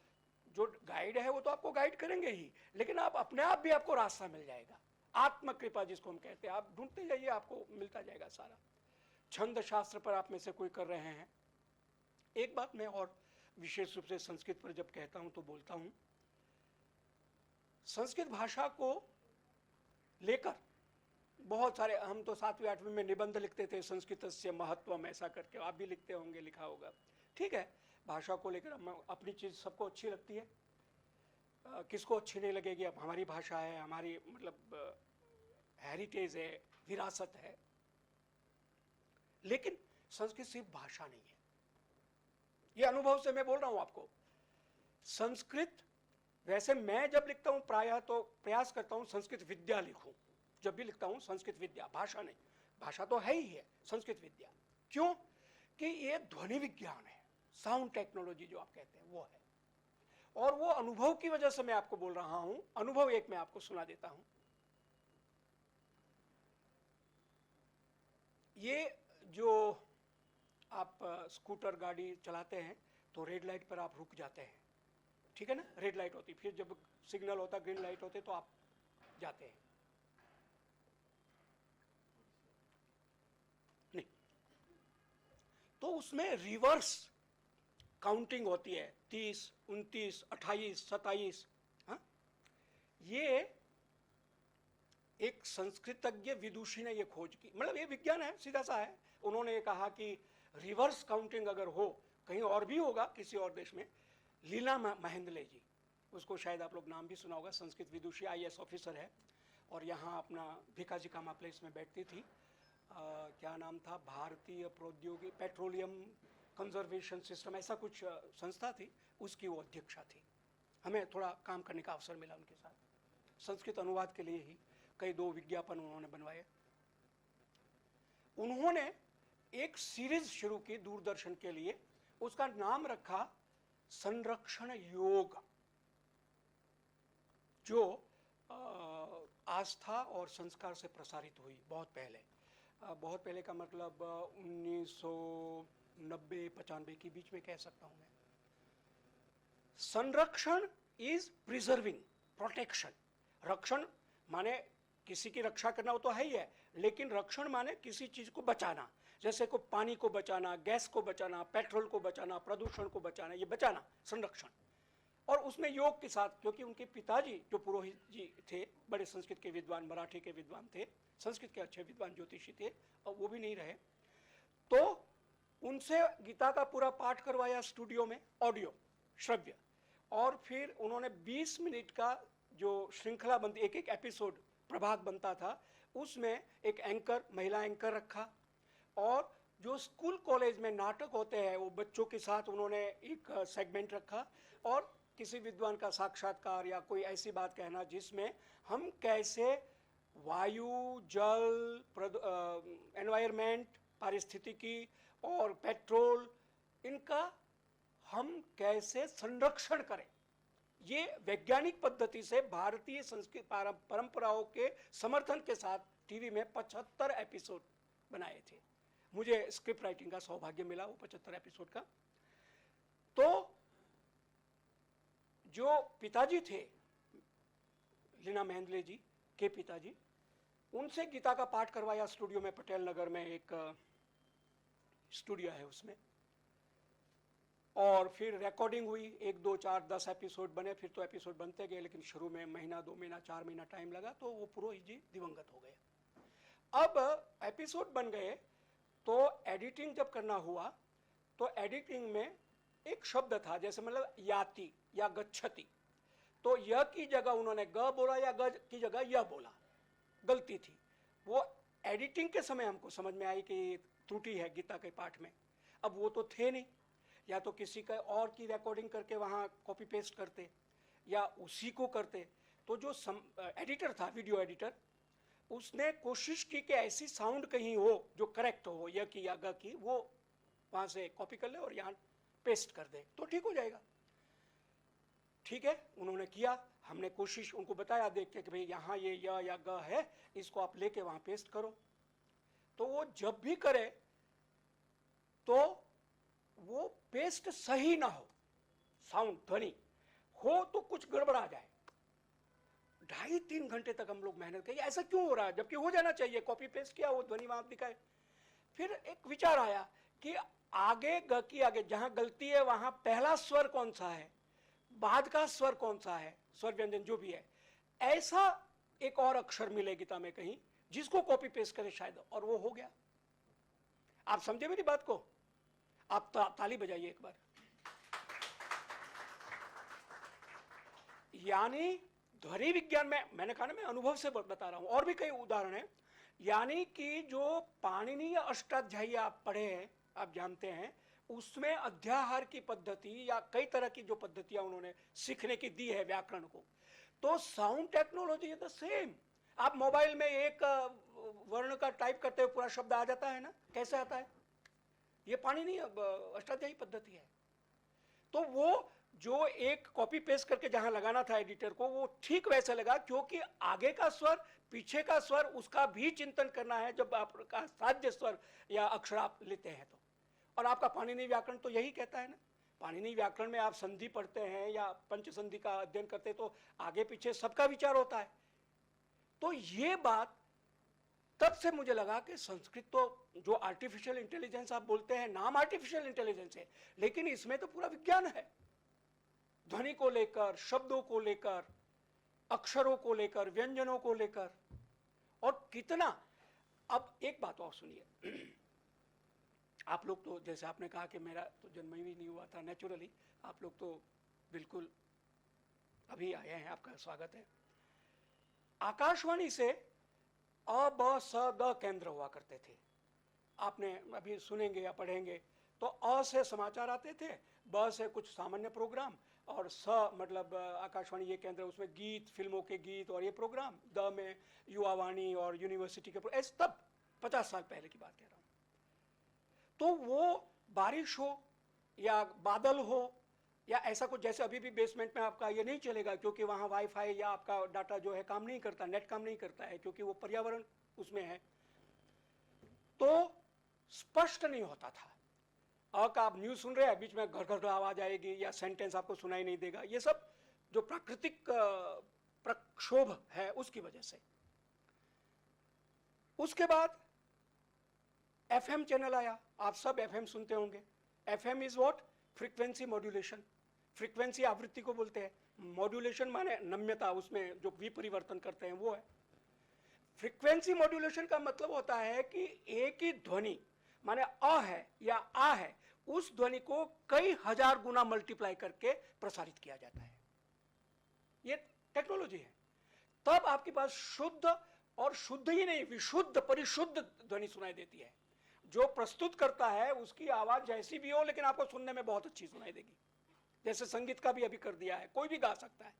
जो गाइड है वो तो आपको गाइड करेंगे ही, लेकिन आप अपने आप भी, आपको रास्ता मिल जाएगा। आत्म कृपा जिसको हम कहते हैं, आप ढूंढते जाइए, आपको मिलता जाएगा सारा। छंद शास्त्र पर आप में से कोई कर रहे हैं। एक बात मैं और विशेष रूप से संस्कृत पर जब कहता हूं तो बोलता हूं, संस्कृत भाषा को लेकर बहुत सारे, हम तो 7वीं 8वीं में निबंध लिखते थे, संस्कृत से महत्वम, ऐसा करके आप भी लिखते होंगे, लिखा होगा, ठीक है। भाषा को लेकर अपनी चीज सबको अच्छी लगती है, किसको अच्छी नहीं लगेगी। अब हमारी भाषा है, हमारी मतलब हेरिटेज है, विरासत है। लेकिन संस्कृत सिर्फ भाषा नहीं है, ये अनुभव से मैं बोल रहा हूं आपको। संस्कृत, वैसे मैं जब लिखता हूं प्रायः तो प्रयास करता हूं संस्कृत विद्या लिखूं, जब भी लिखता हूं संस्कृत विद्या, भाषा नहीं, भाषा तो है ही है, संस्कृत विद्या। क्यों? कि ये ध्वनि विज्ञान है, साउंड टेक्नोलॉजी जो आप कहते हैं वो है। और वो अनुभव की वजह से मैं आपको बोल रहा हूं। अनुभव एक मैं आपको सुना देता हूं। ये जो आप स्कूटर गाड़ी चलाते हैं तो रेड लाइट पर आप रुक जाते हैं, ठीक है ना, रेड लाइट होती, फिर जब सिग्नल होता, ग्रीन लाइट होते तो आप जाते हैं, नहीं, तो उसमें रिवर्स काउंटिंग होती है, 30, 29, 28, 27। हाँ, ये एक संस्कृतज्ञ विदुषी ने ये खोज की, मतलब ये विज्ञान है, सीधा सा है। उन्होंने कहा कि रिवर्स काउंटिंग अगर हो, कहीं और भी होगा किसी और देश में, लीला महेंद्ले जी, उसको शायद आप लोग नाम भी सुना होगा, संस्कृत विदुषी, IAS ऑफिसर है, और यहाँ अपना भिकाजी कामा प्लेस में बैठती थी। क्या नाम था, भारतीय प्रौद्योगिकी पेट्रोलियम कंजर्वेशन सिस्टम, ऐसा कुछ संस्था थी, उसकी वो अध्यक्षा थी। हमें थोड़ा काम करने का अवसर मिला उनके साथ, संस्कृत अनुवाद के लिए ही कई 2 विज्ञापन उन्होंने बनवाए। उन्होंने एक सीरीज शुरू की दूरदर्शन के लिए, उसका नाम रखा संरक्षण योग, जो आस्था और संस्कार से प्रसारित हुई बहुत पहले। बहुत पहले का मतलब 1990-95 के बीच में कह सकता हूं मैं। संरक्षण इज प्रिजर्विंग, प्रोटेक्शन। रक्षण माने किसी की रक्षा करना, वो तो है ही है, लेकिन रक्षण माने किसी चीज को बचाना, जैसे को पानी को बचाना, गैस को बचाना, पेट्रोल को बचाना, प्रदूषण को बचाना, ये बचाना संरक्षण। और उसमें योग के साथ, क्योंकि उनके पिताजी जो पुरोहित जी थे, बड़े संस्कृत के विद्वान, मराठी के विद्वान थे, संस्कृत के अच्छे विद्वान ज्योतिषी थे, और वो भी नहीं रहे, तो उनसे गीता का पूरा पाठ करवाया स्टूडियो में, ऑडियो श्रव्य। और फिर उन्होंने 20 मिनट का जो श्रृंखला बनती, एक एक एपिसोड प्रभात बनता था, उसमें एक एंकर, महिला एंकर रखा, और जो स्कूल कॉलेज में नाटक होते हैं वो बच्चों के साथ उन्होंने एक सेगमेंट रखा, और किसी विद्वान का साक्षात्कार या कोई ऐसी बात कहना जिसमें हम कैसे वायु, जल, एनवायरमेंट, पारिस्थितिकी और पेट्रोल, इनका हम कैसे संरक्षण करें। ये वैज्ञानिक पद्धति से भारतीय संस्कृत परंपराओं के समर्थन के साथ टीवी में 75 एपिसोड बनाए थे। मुझे स्क्रिप्ट राइटिंग का सौभाग्य मिला वो 75 एपिसोड का। तो जो पिताजी थे, लीना महेंद्ले जी के पिताजी, उनसे गीता का पाठ करवाया स्टूडियो में, पटेल नगर में एक स्टूडियो है उसमें, और फिर रिकॉर्डिंग हुई, 1, 2, 4, 10 एपिसोड बने। फिर तो एपिसोड बनते गए, लेकिन शुरू में महीना, 2 महीना, 4 महीना टाइम लगा, तो वो पुरोहित जी दिवंगत हो गए। अब एपिसोड बन गए, तो एडिटिंग जब करना हुआ, तो एडिटिंग में एक शब्द था, जैसे मतलब याति या गच्छति, तो य की जगह उन्होंने ग बोला या ग की जगह य बोला, गलती थी। वो एडिटिंग के समय हमको समझ में आई कि त्रुटि है गीता के पाठ में। अब वो तो थे नहीं, या तो किसी का और की रिकॉर्डिंग करके वहाँ कॉपी पेस्ट करते, या उसी को करते। तो जो एडिटर था, वीडियो एडिटर, उसने कोशिश की कि ऐसी साउंड कहीं हो जो करेक्ट हो, य की या ग की, वो वहाँ से कॉपी कर ले और यहाँ पेस्ट कर दे तो ठीक हो जाएगा। ठीक है, उन्होंने किया, हमने कोशिश, उनको बताया देख के कि भाई यहाँ ये य या ग है, इसको आप लेके वहाँ पेस्ट करो। तो वो जब भी करे तो वो पेस्ट सही ना हो, साउंड, ध्वनि हो तो कुछ गड़बड़ा जाए। 2.5-3 घंटे तक हम लोग मेहनत करी, ऐसा क्यों हो रहा है, जबकि हो जाना चाहिए, कॉपी पेस्ट किया, वो ध्वनि वहां दिखाए। फिर एक विचार आया कि आगे ग की आगे जहां गलती है वहां पहला स्वर कौन सा है, बाद का स्वर कौन सा है, स्वर व्यंजन जो भी है, ऐसा एक और अक्षर मिले गीता में कहीं जिसको कॉपी पेस्ट करे शायद, और वो हो गया। आप समझे मेरी बात को? आप ताली बजाइए एक बार। यानी ध्वनि विज्ञान में, मैंने कहा ना मैं अनुभव से बता रहा हूं, और भी कई उदाहरण हैं। यानी कि जो पाणिनीय अष्टाध्यायी आप पढ़े हैं, आप जानते हैं, उसमें अध्याहार की पद्धति या कई तरह की जो पद्धतियां उन्होंने सीखने की दी है व्याकरण को, तो sound technology is the same. आप मोबाइल में एक वर्ण का टाइप करते हुए पूरा शब्द आ जाता है ना, कैसे आता है? ये पाणिनि अष्टाध्यायी पद्धति है। तो वो जो एक कॉपी पेस्ट करके जहां लगाना था एडिटर को, वो ठीक वैसे लगा, क्योंकि आगे का स्वर पीछे का स्वर उसका भी चिंतन करना है जब आपका साध्य स्वर या अक्षर आप लेते हैं तो। और आपका पाणिनि व्याकरण तो यही कहता है ना। पाणिनि व्याकरण में आप संधि पढ़ते हैं या पंच संधि का अध्ययन करते हैं तो आगे पीछे सबका विचार होता है। तो ये बात तब से मुझे लगा कि संस्कृत तो जो आर्टिफिशियल इंटेलिजेंस आप बोलते हैं, नाम आर्टिफिशियल इंटेलिजेंस है, लेकिन इसमें तो पूरा विज्ञान है। ध्वनि को लेकर, शब्दों को लेकर, अक्षरों को लेकर, व्यंजनों को लेकर, और कितना। अब एक बात और सुनिए, आप लोग तो जैसे आपने कहा कि मेरा तो जन्म ही नहीं हुआ था नेचुरली, आप लोग तो बिल्कुल अभी आए हैं, आपका स्वागत है। आकाशवाणी से अ ब स द केंद्र हुआ करते थे, आपने अभी सुनेंगे या पढ़ेंगे। तो अ से समाचार आते थे, ब से कुछ सामान्य प्रोग्राम, और स मतलब आकाशवाणी ये केंद्र, उसमें गीत, फिल्मों के गीत और ये प्रोग्राम, द में युवावाणी और यूनिवर्सिटी के प्रोग्राम, तब 50 साल पहले की बात कह रहा हूँ। तो वो बारिश हो या बादल हो या ऐसा कुछ, जैसे अभी भी बेसमेंट में आपका ये नहीं चलेगा क्योंकि वहाँ वाईफाई या आपका डाटा जो है काम नहीं करता, नेट काम नहीं करता है, क्योंकि वो पर्यावरण उसमें है, तो स्पष्ट नहीं होता था। का आप न्यूज सुन रहे हैं, बीच में घर घर आवाज आएगी या सेंटेंस आपको सुनाई नहीं देगा। ये सब जो प्राकृतिक प्रक्षोभ है उसकी वजह से। उसके बाद एफएम चैनल आया, आप सब एफएम सुनते होंगे। FM is what? Frequency modulation. Frequency आवृत्ति को बोलते हैं, मॉड्यूलेशन माने नम्यता, उसमें जो विपरिवर्तन करते हैं वो है। फ्रीक्वेंसी मॉड्यूलेशन का मतलब होता है कि एक ही ध्वनि माने अ है या आ है, उस ध्वनि को कई हजार गुना मल्टीप्लाई करके प्रसारित किया जाता है। ये टेक्नोलॉजी है। तब आपके पास शुद्ध, और शुद्ध ही नहीं, विशुद्ध परिशुद्ध ध्वनि सुनाई देती है। जो प्रस्तुत करता है उसकी आवाज जैसी भी हो, लेकिन आपको सुनने में बहुत अच्छी सुनाई देगी। जैसे संगीत का भी अभी कर दिया है, कोई भी गा सकता है,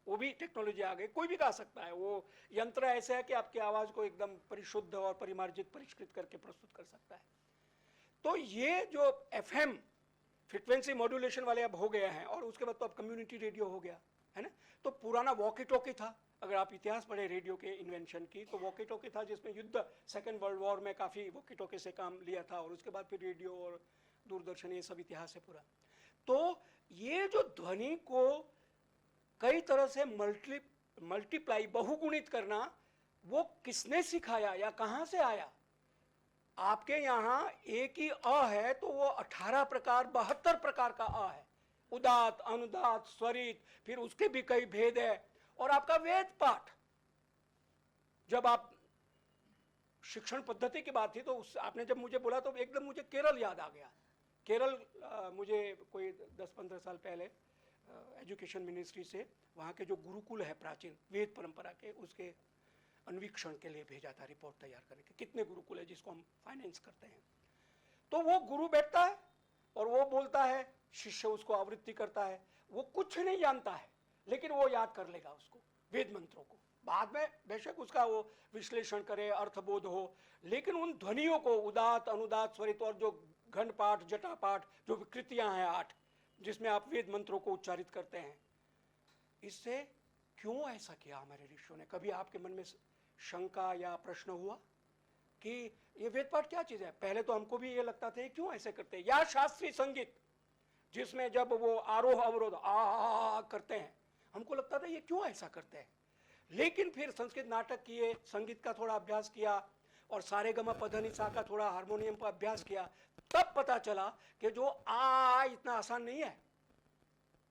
वो भी टेक्नोलॉजी आ गई, कोई भी गा सकता है। वो यंत्र ऐसे है कि आपकी आवाज को एकदम परिशुद्ध और परिमार्जित, परिष्कृत करके प्रस्तुत कर सकता है। तो ये जो एफएम फ्रीक्वेंसी मॉड्यूलेशन वाले अब हो गया है, और उसके बाद तो अब कम्युनिटी रेडियो हो गया है ना। तो पुराना वॉकी टॉकी था, अगर आप इतिहास पढ़े रेडियो के इन्वेंशन की, तो वॉकी टॉकी था जिसमें युद्ध, सेकेंड वर्ल्ड वॉर में काफ़ी वॉकी टॉकी से काम लिया था, और उसके बाद फिर रेडियो और दूरदर्शन, ये सब इतिहास है पूरा। तो ये जो ध्वनि को कई तरह से मल्टीप्लाई, बहुगुणित करना, वो किसने सिखाया या कहाँ से आया? आपके यहाँ एक ही अ है तो वो 18 प्रकार, 72 प्रकार का अ है। उदात, अनुदात, स्वरित, फिर उसके भी कई भेद है। और आपका वेद पाठ, जब आप शिक्षण पद्धति की बात थी तो आपने जब मुझे बोला तो एकदम मुझे केरल याद आ गया। केरल मुझे कोई 10-15 साल पहले एजुकेशन मिनिस्ट्री से वहाँ के जो गुरुकुल है प्राचीन वेद परंपरा के, उसके अन्वीक्षण के लिए भेजा था, रिपोर्ट तैयार करने के, कितने गुरुकुल है जिसको हम फाइनेंस करते हैं। तो वो गुरु बैठता है और वो बोलता है, शिष्य उसको आवृत्ति करता है। वो कुछ नहीं जानता है, लेकिन वो याद कर लेगा उसको, वेद मंत्रों को। बाद में बेशक उसका वो विश्लेषण करे, अर्थबोध हो, लेकिन उन ध्वनियों को, उदात, अनुदात, स्वरित, और जो घन पाठ, जटा पाठ, जो विकृतियां हैं 8, जिसमें आप वेद मंत्रों को उच्चारित करते हैं, इससे क्यों ऐसा किया हमारे ऋषियों ने? कभी आपके मन में शंका या प्रश्न हुआ कि ये वेद पाठ क्या चीज है? पहले तो हमको भी ये लगता था क्यों ऐसे करते हैं। या शास्त्रीय संगीत जिसमें जब वो आरोह अवरोध आ करते हैं, हमको लगता था ये क्यों ऐसा करते हैं। लेकिन फिर संस्कृत नाटक किए, संगीत का थोड़ा अभ्यास किया, और सारे गमा पधनिसा का थोड़ा हारमोनियम पर अभ्यास किया, तब पता चला कि जो इतना आसान नहीं है।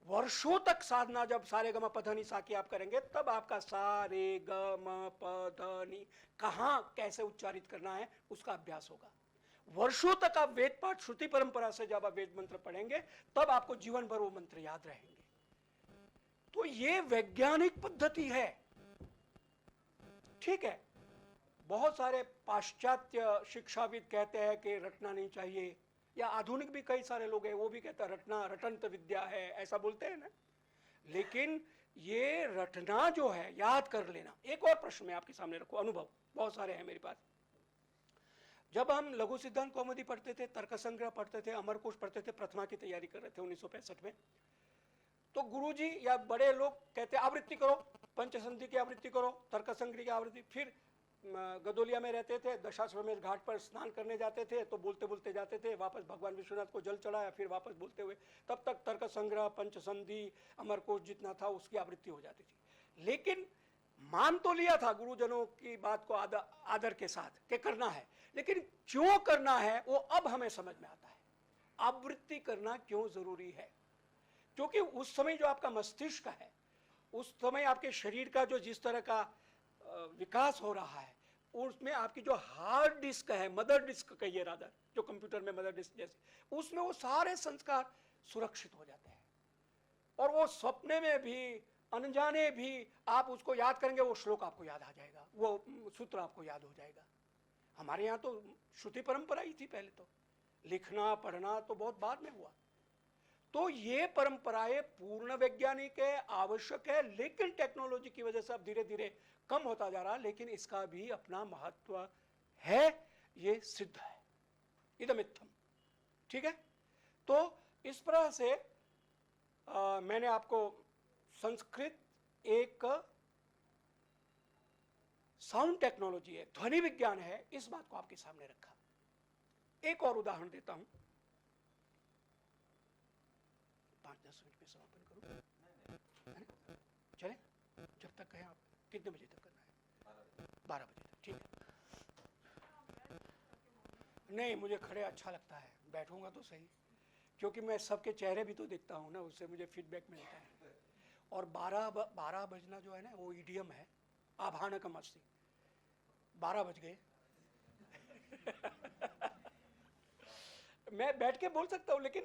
वर्षों तक साधना, जब सारे गमा पधनी सा की आप करेंगे, तब आपका सारे गमा पधनी कहाँ कैसे उच्चारित करना है उसका अभ्यास होगा। वर्षों तक आप वेद पाठ, श्रुति परंपरा से जब आप वेद मंत्र पढ़ेंगे, तब आपको जीवन भर वो मंत्र याद रहेंगे। तो ये वैज्ञानिक पद्धति है, ठीक है। बहुत सारे पाश्चात्य शिक्षाविद कहते हैं कि रटना नहीं चाहिए, या आधुनिक भी कई सारे लोग हैं वो भी कहते हैं रटना रटंत विद्या है, ऐसा बोलते हैं ना। लेकिन ये रटना जो है, याद कर लेना। एक और प्रश्न मैं आपके सामने रखूं, अनुभव बहुत सारे हैं मेरे पास। जब हम लघु सिद्धांत कौमुदी पढ़ते थे, तर्क संग्रह पढ़ते थे, अमरकोश पढ़ते थे, प्रथमा की तैयारी कर रहे थे 1965 में, तो गुरुजी या बड़े लोग कहते आवृत्ति करो, पंचसंधि की आवृत्ति करो, तर्क संग्रह की आवृत्ति। फिर गदोलिया में रहते थे, दशाश्वमेध घाट पर स्नान करने जाते थे, तो बोलते बोलते जाते थे, वापस भगवान विश्वनाथ को जल चढ़ाया, फिर वापस बोलते हुए, तब तक तर्क संग्रह, पंचसंधि, अमरकोश जितना था उसकी आवृत्ति हो जाती थी। लेकिन मान तो लिया था गुरुजनों की बात को आदर के साथ कि करना है, लेकिन क्यों करना है वो अब हमें समझ में आता है। आवृत्ति करना क्यों जरूरी है? क्योंकि उस समय जो आपका मस्तिष्क है, उस समय आपके शरीर का जो जिस तरह का विकास हो रहा है, उसमें आपकी जो हार्ड डिस्क है, मदर डिस्क कहिए रादर, जो कंप्यूटर में मदर डिस्क जैसे, उसमें वो सारे संस्कार सुरक्षित हो जाते हैं। और वो सपने में भी, अनजाने भी आप उसको याद करेंगे, वो श्लोक आपको याद आ जाएगा, वो सूत्र आपको याद हो जाएगा। हमारे यहाँ तो श्रुति परंपरा ही थी पहले, तो लिखना पढ़ना तो बहुत बाद में हुआ। तो ये परंपराएं पूर्ण वैज्ञानिक है, आवश्यक है, लेकिन टेक्नोलॉजी की वजह से अब धीरे धीरे कम होता जा रहा, लेकिन इसका भी अपना महत्व है, ये सिद्ध है, इदमित्थम। ठीक है, तो इस तरह से मैंने आपको संस्कृत एक साउंड टेक्नोलॉजी है, ध्वनि विज्ञान है, इस बात को आपके सामने रखा। एक और उदाहरण देता हूं, 5-10 मिनट में समापन करूं, चले? जब तक कहें आप, कितने बजे तक करना है? 12 बजे तक, ठीक है। नहीं, मुझे खड़े अच्छा लगता है, बैठूंगा तो सही, क्योंकि मैं सबके चेहरे भी तो देखता हूं ना, उससे मुझे फीडबैक मिलता है। और 12 बजना जो है ना, वो ईडियम है, आभाणकम अस्ति, 12 बज गए। मैं बैठ के बोल सकता हूँ, लेकिन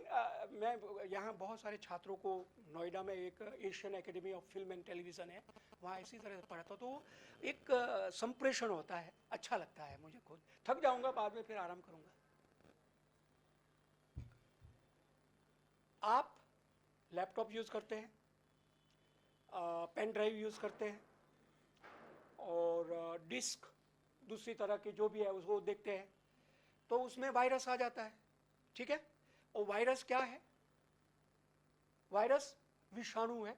मैं यहाँ बहुत सारे छात्रों को, नोएडा में एक Asian academy of film and television है, वहाँ इसी तरह से पढ़ाता, तो एक संप्रेषण होता है, अच्छा लगता है मुझे खुद। थक जाऊँगा बाद में, फिर आराम करूँगा। आप लैपटॉप यूज़ करते हैं, पेन ड्राइव यूज़ करते हैं, और डिस्क दूसरी तरह की जो भी है उसको देखते हैं, तो उसमें वायरस आ जाता है। ठीक है, और वायरस क्या है? वायरस विषाणु है,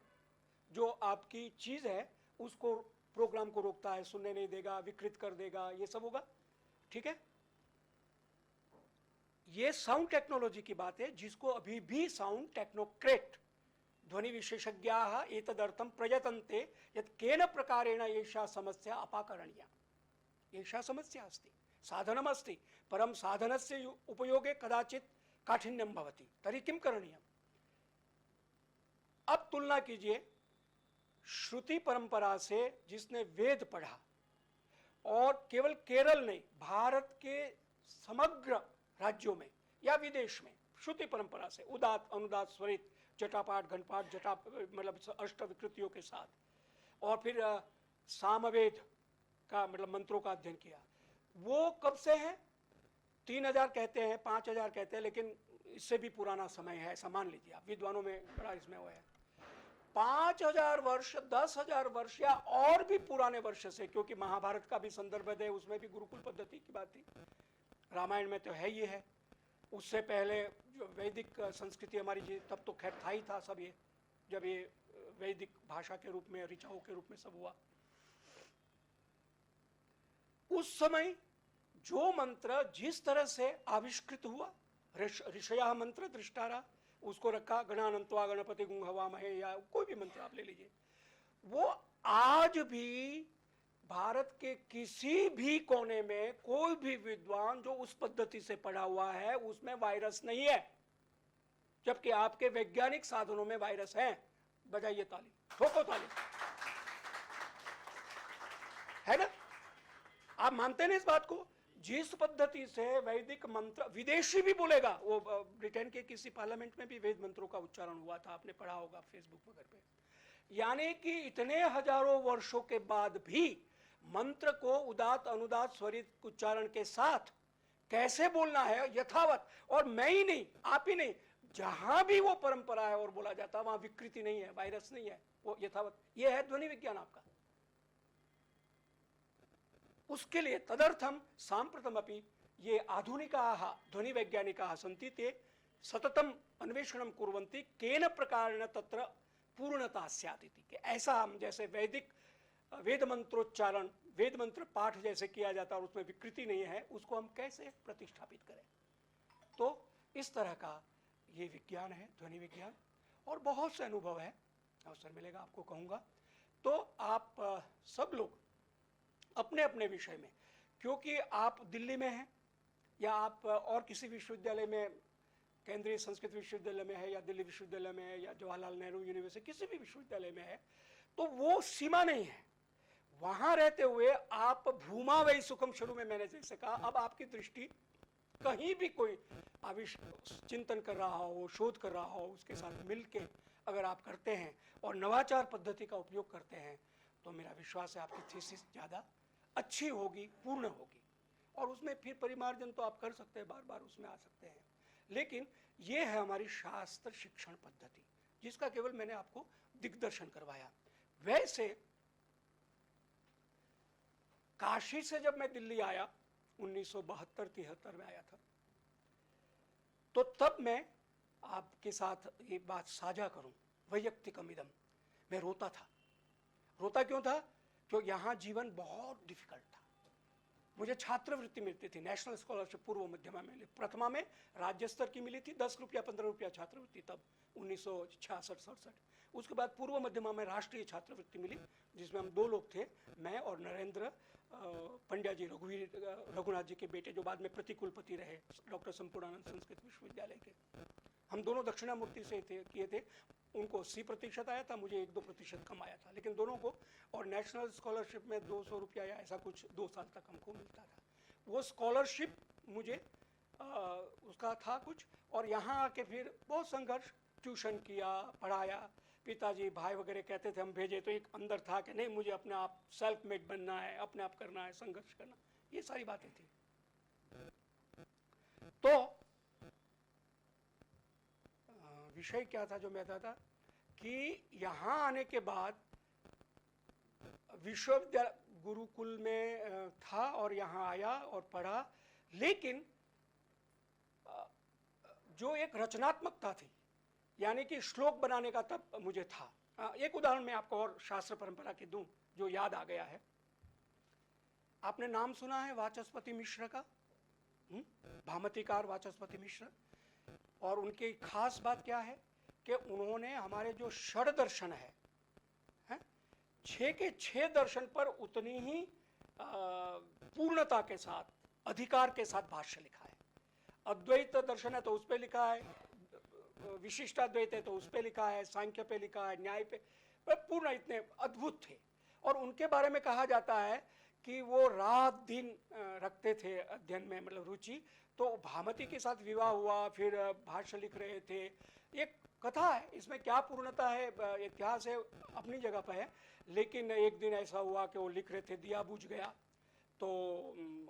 जो आपकी चीज है उसको, प्रोग्राम को रोकता है, सुनने नहीं देगा, विकृत कर देगा, ये सब होगा। ठीक है, ये साउंड टेक्नोलॉजी की बात है, जिसको अभी भी साउंड टेक्नोक्रेट, ध्वनि विशेषज्ञाः एतदर्थं प्रयतन्ते यत् केन प्रकारेण एषा समस्या अपाकरणीया। एषा समस्या अस्ति, साधनम अस्ति, परम साधनस्य उपयोगे कदाचित काठिन्यम भवति, तर्हि किं करणीयम्? अब तुलना कीजिए श्रुति परंपरा से, जिसने वेद पढ़ा, और केवल केरल नहीं, भारत के समग्र राज्यों में या विदेश में श्रुति परंपरा से उदात, अनुदात, स्वरित, जटापाठ, घनपाठ, जटा मतलब अष्ट विकृतियों के साथ, और फिर सामवेद का मतलब मंत्रों का अध्ययन किया। वो कब से है? 3000 कहते हैं, 5000 कहते हैं, लेकिन इससे भी पुराना समय है, ऐसा मान लीजिए आप, विद्वानों में बड़ा इसमें हुआ है। 5000 वर्ष, 10,000 वर्ष या और भी पुराने वर्ष से, क्योंकि महाभारत का भी संदर्भ है, उसमें भी गुरुकुल पद्धति की बात थी, रामायण में तो है ही है। उससे पहले जो वैदिक संस्कृति हमारी जी, तब तो खैर था ही था सब ये, जब ये वैदिक भाषा के रूप में, ऋचाओं के रूप में सब हुआ। उस समय जो मंत्र जिस तरह से आविष्कृत हुआ, ऋषया मंत्र दृष्टारा, उसको रखा, गणानंत्वा गणपति गुं हवामहे, या कोई भी मंत्र आप ले लीजिए, वो आज भी भारत के किसी भी कोने में कोई भी विद्वान जो उस पद्धति से पढ़ा हुआ है, उसमें वायरस नहीं है, जबकि आपके वैज्ञानिक साधनों में वायरस है। बजाइए ताली, ठोको ताली, है ना? आप मानते हैं इस बात को? जिस पद्धति से वैदिक मंत्र, विदेशी भी बोलेगा, वो ब्रिटेन के किसी पार्लियामेंट में भी वेद मंत्रों का उच्चारण हुआ था, आपने पढ़ा होगा फेसबुक वगैरह पे। यानी कि इतने हजारों वर्षों के बाद भी मंत्र को उदात, अनुदात, स्वरित उच्चारण के साथ कैसे बोलना है यथावत, और मैं ही नहीं, आप ही नहीं, जहां भी वो परंपरा है और बोला जाता है वहां विकृति नहीं है, वायरस नहीं है, वो यथावत। ये है ध्वनि विज्ञान आपका। उसके लिए तदर्थम सांप्रतमपि ये आधुनिकाः ध्वनि वैज्ञानिकाः सन्ति ते सततम अन्वेषणं कुर्वन्ति केन प्रकारेण तत्र पूर्णता स्यात् इति। कि ऐसा हम जैसे वैदिक वेद मंत्रोच्चारण, वेद मंत्र पाठ जैसे किया जाता है और उसमें विकृति नहीं है, उसको हम कैसे प्रतिष्ठापित करें। तो इस तरह का ये विज्ञान है, ध्वनि विज्ञान, और बहुत से अनुभव है, अवसर मिलेगा आपको कहूँगा। तो आप सब लोग अपने अपने विषय में, क्योंकि आप दिल्ली में हैं या आप और किसी विश्वविद्यालय में, केंद्रीय संस्कृत विश्वविद्यालय में है या दिल्ली विश्वविद्यालय में है या जवाहरलाल नेहरू यूनिवर्सिटी, किसी भी विश्वविद्यालय में है, तो वो सीमा नहीं है। वहां रहते हुए आप भूमा वही सुखम, शुरू में मैंने जैसे कहा, अब आपकी दृष्टि कहीं भी कोई चिंतन कर रहा हो, शोध कर रहा हो, उसके साथ मिलके अगर आप करते हैं और नवाचार पद्धति का उपयोग करते हैं, तो मेरा विश्वास है आपकी थीसिस ज़्यादा अच्छी होगी, पूर्ण होगी। और उसमें फिर परिमार्जन तो आप कर सकते हैं, बार बार उसमें आ सकते हैं, लेकिन ये है हमारी शास्त्र शिक्षण पद्धति, जिसका केवल मैंने आपको दिग्दर्शन करवाया। वैसे काशी से जब मैं दिल्ली आया 1972-73 में आया था, तो तब मैं आपके साथ ये बात साझा करूं, वैयक्तिकमिदम, मैं रोता था। रोता क्यों था? क्योंकि यहाँ जीवन बहुत डिफिकल्ट था। मुझे छात्रवृत्ति मिलती थी, नेशनल स्कॉलरशिप पूर्व मध्यमा में, प्रथमा में राज्य स्तर की मिली थी 10 रुपया 15 रुपया छात्रवृत्ति, तब 1966-67। उसके बाद पूर्व मध्यमा में राष्ट्रीय छात्रवृत्ति मिली, जिसमें हम 2 लोग थे, मैं और नरेंद्र पंड्या जी, रघुनाथ जी के बेटे, जो बाद में प्रतिकुलपति रहे डॉक्टर संपूर्णानंद संस्कृत विश्वविद्यालय के। हम दोनों दक्षिणामूर्ति से किए थे। उनको 80% आया था, मुझे 1-2% कम आया था, लेकिन दोनों को। और नेशनल स्कॉलरशिप में 200 रुपया या ऐसा कुछ 2 साल तक हमको मिलता था। वो स्कॉलरशिप मुझे उसका था कुछ। और यहाँ आके फिर बहुत संघर्ष, ट्यूशन किया, पढ़ाया, पिताजी भाई वगैरह कहते थे हम भेजे, तो एक अंदर था कि नहीं, मुझे अपने आप सेल्फ मेड बनना है, अपने आप करना है, संघर्ष करना, ये सारी बातें थी। तो विषय क्या था जो मैं था कि यहाँ आने के बाद विश्वविद्यालय गुरुकुल में था और यहाँ आया और पढ़ा, लेकिन जो एक रचनात्मकता थी, यानी कि श्लोक बनाने का तब मुझे था। एक उदाहरण मैं आपको और शास्त्र परंपरा की दूं जो याद आ गया है। आपने नाम सुना है वाचस्पति मिश्र का? भामतीकार वाचस्पति मिश्र। और उनकी खास बात क्या है कि उन्होंने हमारे जो षड दर्शन है, 6 के 6 दर्शन पर उतनी ही पूर्णता के साथ, अधिकार के साथ भाष्य लिखा है। अद्वैत दर्शन है तो उस पर लिखा है, विशिष्टाद्वैत है तो उस पे लिखा है, सांख्य पे लिखा है, न्याय पे, पूर्ण इतने अद्भुत थे। और उनके बारे में कहा जाता है कि वो रात दिन रखते थे अध्ययन में, मतलब रुचि। तो भामती के साथ विवाह हुआ, फिर भाष्य लिख रहे थे। एक कथा है, इसमें क्या पूर्णता है, इतिहास है, अपनी जगह पर है। लेकिन एक दिन ऐसा हुआ कि वो लिख रहे थे, दिया बुझ गया, तो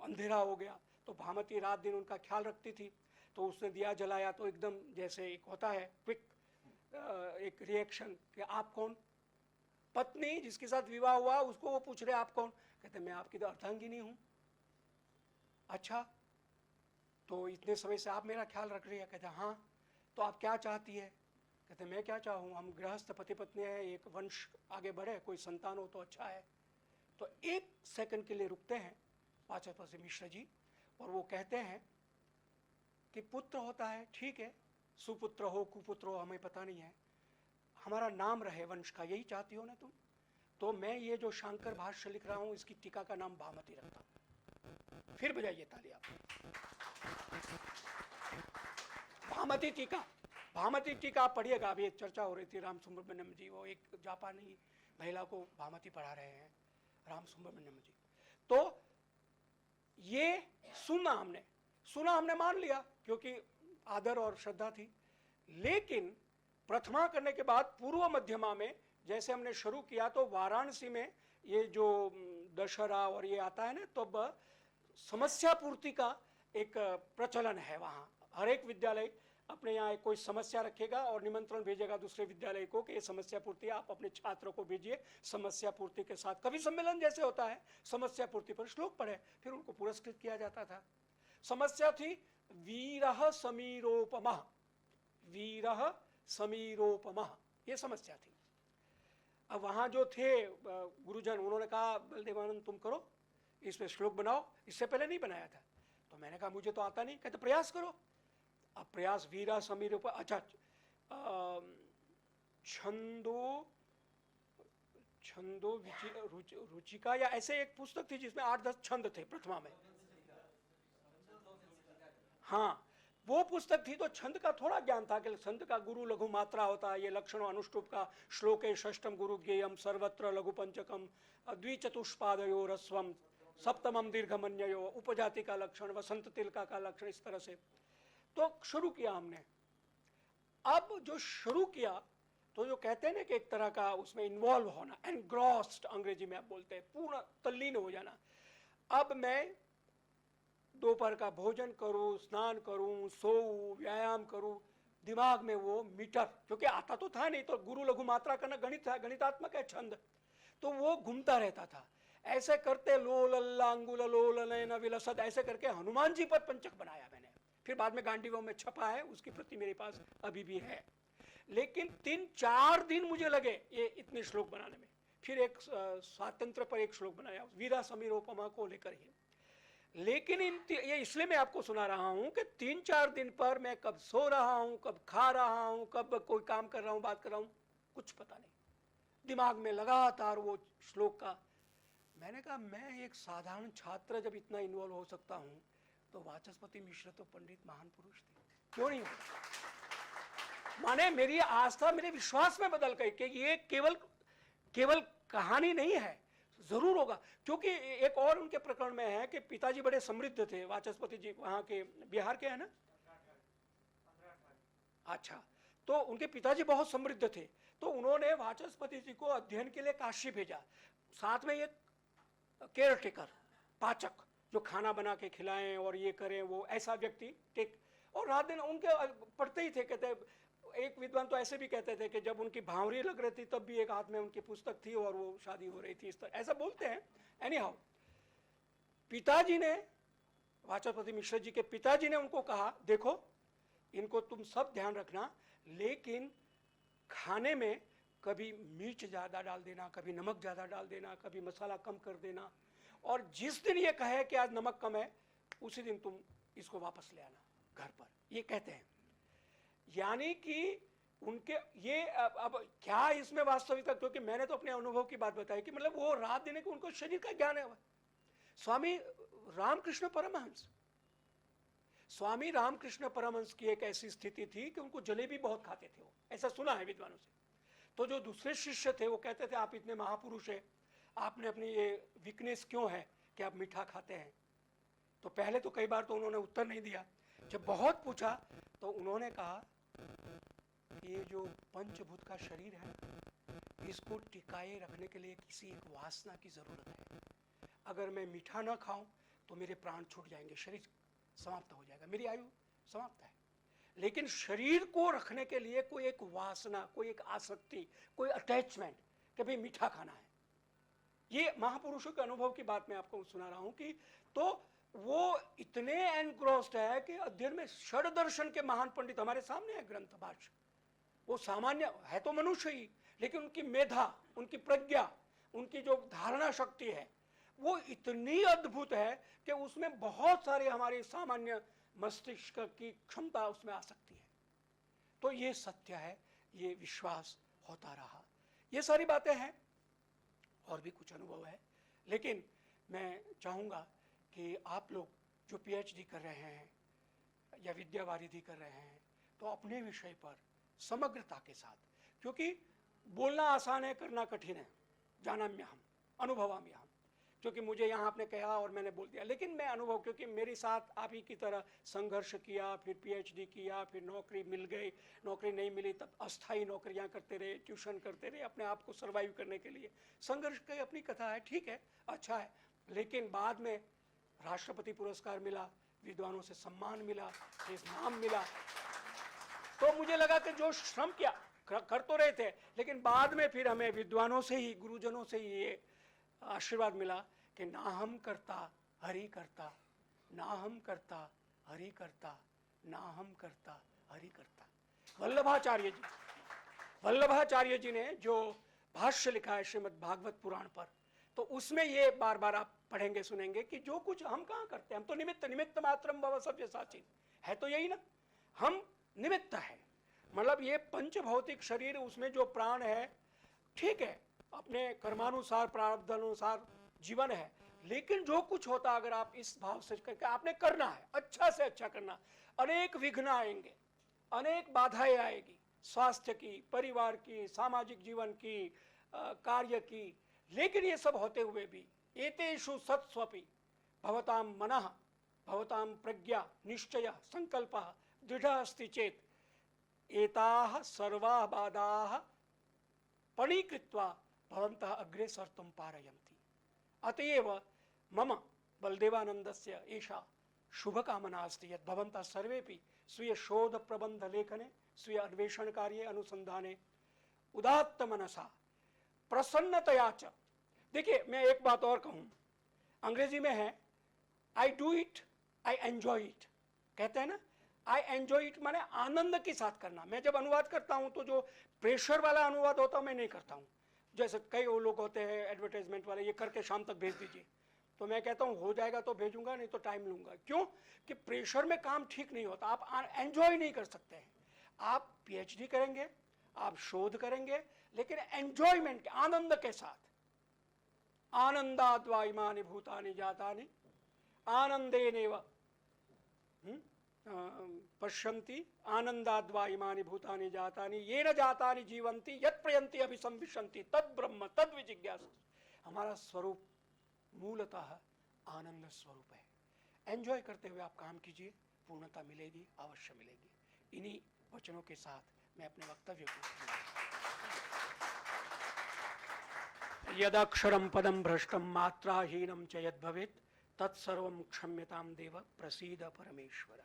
अंधेरा हो गया। तो भामती रात दिन उनका ख्याल रखती थी, तो उसने दिया जलाया, तो एकदम जैसे एक होता है क्विक एक रिएक्शन कि आप कौन? पत्नी जिसके साथ विवाह हुआ उसको वो पूछ रहे आप कौन? कहते मैं आपकी तो अर्धांगिनी हूं। अच्छा, तो इतने समय से आप मेरा ख्याल रख रही है? कहते हाँ। तो आप क्या चाहती है? कहते मैं क्या चाहूँ, हम गृहस्थ पति पत्नी है, एक वंश आगे बढ़े, कोई संतान हो तो अच्छा है। तो 1 सेकंड के लिए रुकते हैं वाचस्पति मिश्र जी, और वो कहते हैं कि पुत्र होता है, ठीक है, सुपुत्र हो कुपुत्र हो हमें पता नहीं है, हमारा नाम रहे वंश का, यही चाहती हो ना तुम? तो मैं ये जो शांकर भाष्य लिख रहा हूं, इसकी टीका का नाम भामती रखता हूं। फिर बजाइए ताली आप। भामती टीका, भामती टीका आप पढ़िएगा। अभी एक चर्चा हो रही थी, राम सुब्रमण्यम जी, वो एक जापानी महिला को भामती पढ़ा रहे हैं, राम सुब्रमण्यम जी। तो ये सुना हमने मान लिया, क्योंकि आदर और श्रद्धा थी। लेकिन प्रथमा करने के बाद पूर्व मध्यमा में जैसे हमने शुरू किया, तो वाराणसी में ये जो दशहरा और ये आता है ना, तो समस्या पूर्ति का एक प्रचलन है वहाँ। हर एक विद्यालय अपने यहाँ कोई समस्या रखेगा और निमंत्रण भेजेगा दूसरे विद्यालय को कि ये समस्या पूर्ति, आप अपने छात्रों को भेजिए समस्या पूर्ति के साथ। कवि सम्मेलन जैसे होता है, समस्या पूर्ति पर श्लोक पढ़े, फिर उनको पुरस्कृत किया जाता था। समस्या थी वीरः समीरोपमः, वीरः समीरोपमः, ये समस्या थी। अब वहाँ जो थे गुरुजन, उन्होंने कहा बलदेवानंद तुम करो, इस पे श्लोक बनाओ, इससे पहले नहीं बनाया था। तो मैंने कहा मुझे तो आता नहीं। कहते प्रयास करो। अब प्रयास वीरा समीर ऊपर, अच्छा छंदो रुचिका या ऐसे एक पुस्तक थी जिसमें 8-10 छंद थे प्रथमा में। हाँ, वो पुस्तक थी तो छंद का थोड़ा ज्ञान था कि छंद का गुरु लघु मात्रा होता है, ये लक्षणों अनुष्टुप का श्लोके षष्टम गुरु ज्ञेयम सर्वत्र लघु पंचकम द्विचतुष्पादयो रस्वम सप्तमम दीर्घमन्यो, उपजाति का लक्षण, वसंत तिलका का लक्षण, इस तरह से। तो शुरू किया हमने। अब जो शुरू किया तो जो कहते हैं ना कि एक तरह का उसमें इन्वॉल्व होना, एनग्रॉस्ड अंग्रेजी में आप बोलते हैं, पूर्ण तल्लीन हो जाना। अब मैं दोपहर का भोजन करूं, स्नान करूं, सोऊं, व्यायाम करूं, दिमाग में वो मीटर, क्योंकि आता तो था नहीं, तो गुरु लघु मात्रा का ना गणित था, गणितात्मक है छंद, तो वो घूमता रहता था। ऐसे करते लोल अंगुल लोल नयन विलसद, ऐसे करके हनुमान जी पर पंचक बनाया मैंने। फिर बाद में गांडीवों में छपा है, उसकी प्रति मेरे पास अभी भी है। लेकिन 3-4 दिन मुझे लगे ये इतने श्लोक बनाने में। फिर एक स्वातंत्र पर एक श्लोक बनाया वीरा समीरोपमा को लेकर ही। लेकिन ये इसलिए मैं आपको सुना रहा हूं कि 3-4 दिन पर मैं कब सो रहा हूं, कब खा रहा हूं, कब कोई काम कर रहा हूं, बात कर रहा हूं, कुछ पता नहीं, दिमाग में लगातार वो श्लोक का। मैंने कहा मैं एक साधारण छात्र जब इतना इन्वॉल्व हो सकता हूं, तो वाचस्पति मिश्र तो पंडित महान पुरुष थे, क्यों नहीं हो? माने मेरी आस्था, मेरे विश्वास में बदल गई कि ये केवल कहानी नहीं है, जरूर होगा। क्योंकि एक और उनके प्रकरण में है कि पिताजी बड़े समृद्ध थे, वाचस्पति जी वहां के बिहार के है ना। अच्छा, तो उनके पिताजी बहुत समृद्ध थे, तो उन्होंने वाचस्पति जी को अध्ययन के लिए काशी भेजा। साथ में एक केयर टेकर, पाचक, जो खाना बना के खिलाएं और ये करें, वो ऐसा व्यक्ति टेक। और रात दिन उनके पढ़ते ही थे। कहते एक विद्वान तो ऐसे भी कहते थे कि जब उनकी भावरी लग रही थी तब भी एक हाथ में उनकी पुस्तक थी और वो शादी हो रही थी, इस तरह ऐसा बोलते हैं। एनी हाउ, पिताजी ने, वाचस्पति मिश्र जी के पिताजी ने उनको कहा देखो इनको तुम सब ध्यान रखना, लेकिन खाने में कभी मिर्च ज़्यादा डाल देना, कभी नमक ज़्यादा डाल देना, कभी मसाला कम कर देना, और जिस दिन ये कहे कि आज नमक कम है उसी दिन तुम इसको वापस ले आना घर पर, ये कहते हैं। यानी कि उनके ये अब क्या इसमें वास्तविकता, क्योंकि मैंने तो अपने अनुभव की बात बताई कि मतलब वो रात दिन के उनको शरीर का ज्ञान है। स्वामी रामकृष्ण परमहंस, स्वामी रामकृष्ण परमहंस की एक ऐसी स्थिति थी कि उनको जलेबी बहुत खाते थे, वो ऐसा सुना है विद्वानों से। तो जो दूसरे शिष्य थे वो कहते थे आप इतने महापुरुष हैं, आपने अपनी ये वीकनेस क्यों है कि आप मीठा खाते हैं? तो पहले तो कई बार तो उन्होंने उत्तर नहीं दिया, जब बहुत पूछा तो उन्होंने कहा ये जो पंचभूत का शरीर है इसको टिकाए रखने के लिए किसी एक वासना की जरूरत है। अगर मैं मीठा ना खाऊं तो मेरे प्राण छूट जाएंगे, शरीर समाप्त हो जाएगा, मेरी आयु समाप्त है। लेकिन शरीर को रखने के लिए कोई एक वासना, कोई एक आसक्ति, कोई अटैचमेंट कि भाई मीठा खाना है। ये महापुरुषों के अनुभव की बात मैं आपको सुना रहा हूं कि तो वो इतने एनग्रोस्ड है कि अध्ययन में षड दर्शन के महान पंडित हमारे सामने है ग्रंथ भाष्य। वो सामान्य है तो मनुष्य ही, लेकिन उनकी मेधा, उनकी प्रज्ञा, उनकी जो धारणा शक्ति है वो इतनी अद्भुत है कि उसमें बहुत सारे हमारे सामान्य मस्तिष्क की क्षमता उसमें आ सकती है। तो ये सत्य है, ये विश्वास होता रहा। ये सारी बातें हैं, और भी कुछ अनुभव है, लेकिन मैं चाहूँगा कि आप लोग जो पीएचडी कर रहे हैं या विद्यावारिधि कर रहे हैं तो अपने विषय पर समग्रता के साथ, क्योंकि बोलना आसान है, करना कठिन है, जानाम्यहम अनुभवाम्यहम, क्योंकि मुझे यहाँ आपने कहा और मैंने बोल दिया, लेकिन मैं अनुभव, क्योंकि मेरे साथ आप ही की तरह संघर्ष किया, फिर पीएचडी किया, फिर नौकरी मिल गई, नौकरी नहीं मिली तब अस्थायी नौकरियाँ करते रहे, ट्यूशन करते रहे, अपने आप को सर्वाइव करने के लिए संघर्ष की अपनी कथा है, ठीक है, अच्छा है। लेकिन बाद में राष्ट्रपति पुरस्कार मिला, विद्वानों से सम्मान मिला, नाम मिला, तो मुझे लगा कि जो श्रम किया कर तो रहे थे, लेकिन बाद में फिर हमें विद्वानों से ही, गुरुजनों से ही ये आशीर्वाद मिला कि ना हम करता हरि करता, ना हम करता हरि करता, ना हम करता हरि करता। वल्लभाचार्य जी ने जो भाष्य लिखा है श्रीमद् भागवत पुराण पर, तो उसमें ये बार बार आप पढ़ेंगे सुनेंगे कि जो कुछ हम कहाँ करते हैं, हम तो निमित्त मात्रम भव सव्यसाचिन, है तो यही ना, हम निमित्त है। मतलब ये पंच भौतिक शरीर, उसमें जो प्राण है, ठीक है, अपने कर्मानुसार प्रारब्ध अनुसार जीवन है, लेकिन जो कुछ होता अगर आप इस भाव से करके आपने करना है, अच्छा से अच्छा करना, अनेक विघ्न आएंगे, अनेक बाधाएं आएगी, स्वास्थ्य की, परिवार की, सामाजिक जीवन की, कार्य की, लेकिन ये सब होते हुए भी एतेषु सत्स्वपि भवतां मनः भवतां प्रज्ञा निश्चय संकल्पः दृढ़ अस्ति चेत एताः सर्वाः बाधाः पणीकृत्वा भवन्तः अग्रे सर्तुं पारयन्ति। अतएव मम बलदेवानन्दस्य एषा शुभकामना अस्ति यत् भवन्तः सर्वेपि स्वीय शोध प्रबंध लेखने, स्वीय अन्वेषण कार्ये, अनुसंधाने उदात्त मनसा प्रसन्नतया च। देखिए मैं एक बात और कहूँ, अंग्रेजी में है I do it I enjoy it, कहते हैं ना, आई एंजॉय इट माने आनंद के साथ करना। मैं जब अनुवाद करता हूँ तो जो प्रेशर वाला अनुवाद होता है मैं नहीं करता हूँ। जैसे कई वो लोग होते हैं एडवर्टाइजमेंट वाले, ये करके शाम तक भेज दीजिए, तो मैं कहता हूँ हो जाएगा तो भेजूंगा, नहीं तो टाइम लूंगा। क्यों? कि प्रेशर में काम ठीक नहीं होता, आप एंजॉय नहीं कर सकते हैं। आप पीएचडी करेंगे, आप शोध करेंगे, लेकिन एंजॉयमेंट, आनंद के साथ। आनंदाद्वा इमानि भूतानि जातानि आनंदेनेव पश्यन्ति आनंदाद्वा इमानि भूतानि जातानि येन जातानि जीवन्ति यत् प्रयन्ति अभिसंविशन्ति तद् ब्रह्म तद् विजिज्ञासु। हमारा स्वरूप मूलतः आनंद स्वरूप है। एंजॉय करते हुए आप काम कीजिए, पूर्णता मिलेगी, अवश्य मिलेगी। इन्हीं वचनों के साथ मैं अपने वक्तव्य को यदक्षरं पदं भ्रष्टं मात्राहीनं च यद्भवेत् तत्सर्वं क्षम्यतां देव प्रसीद परमेश्वर।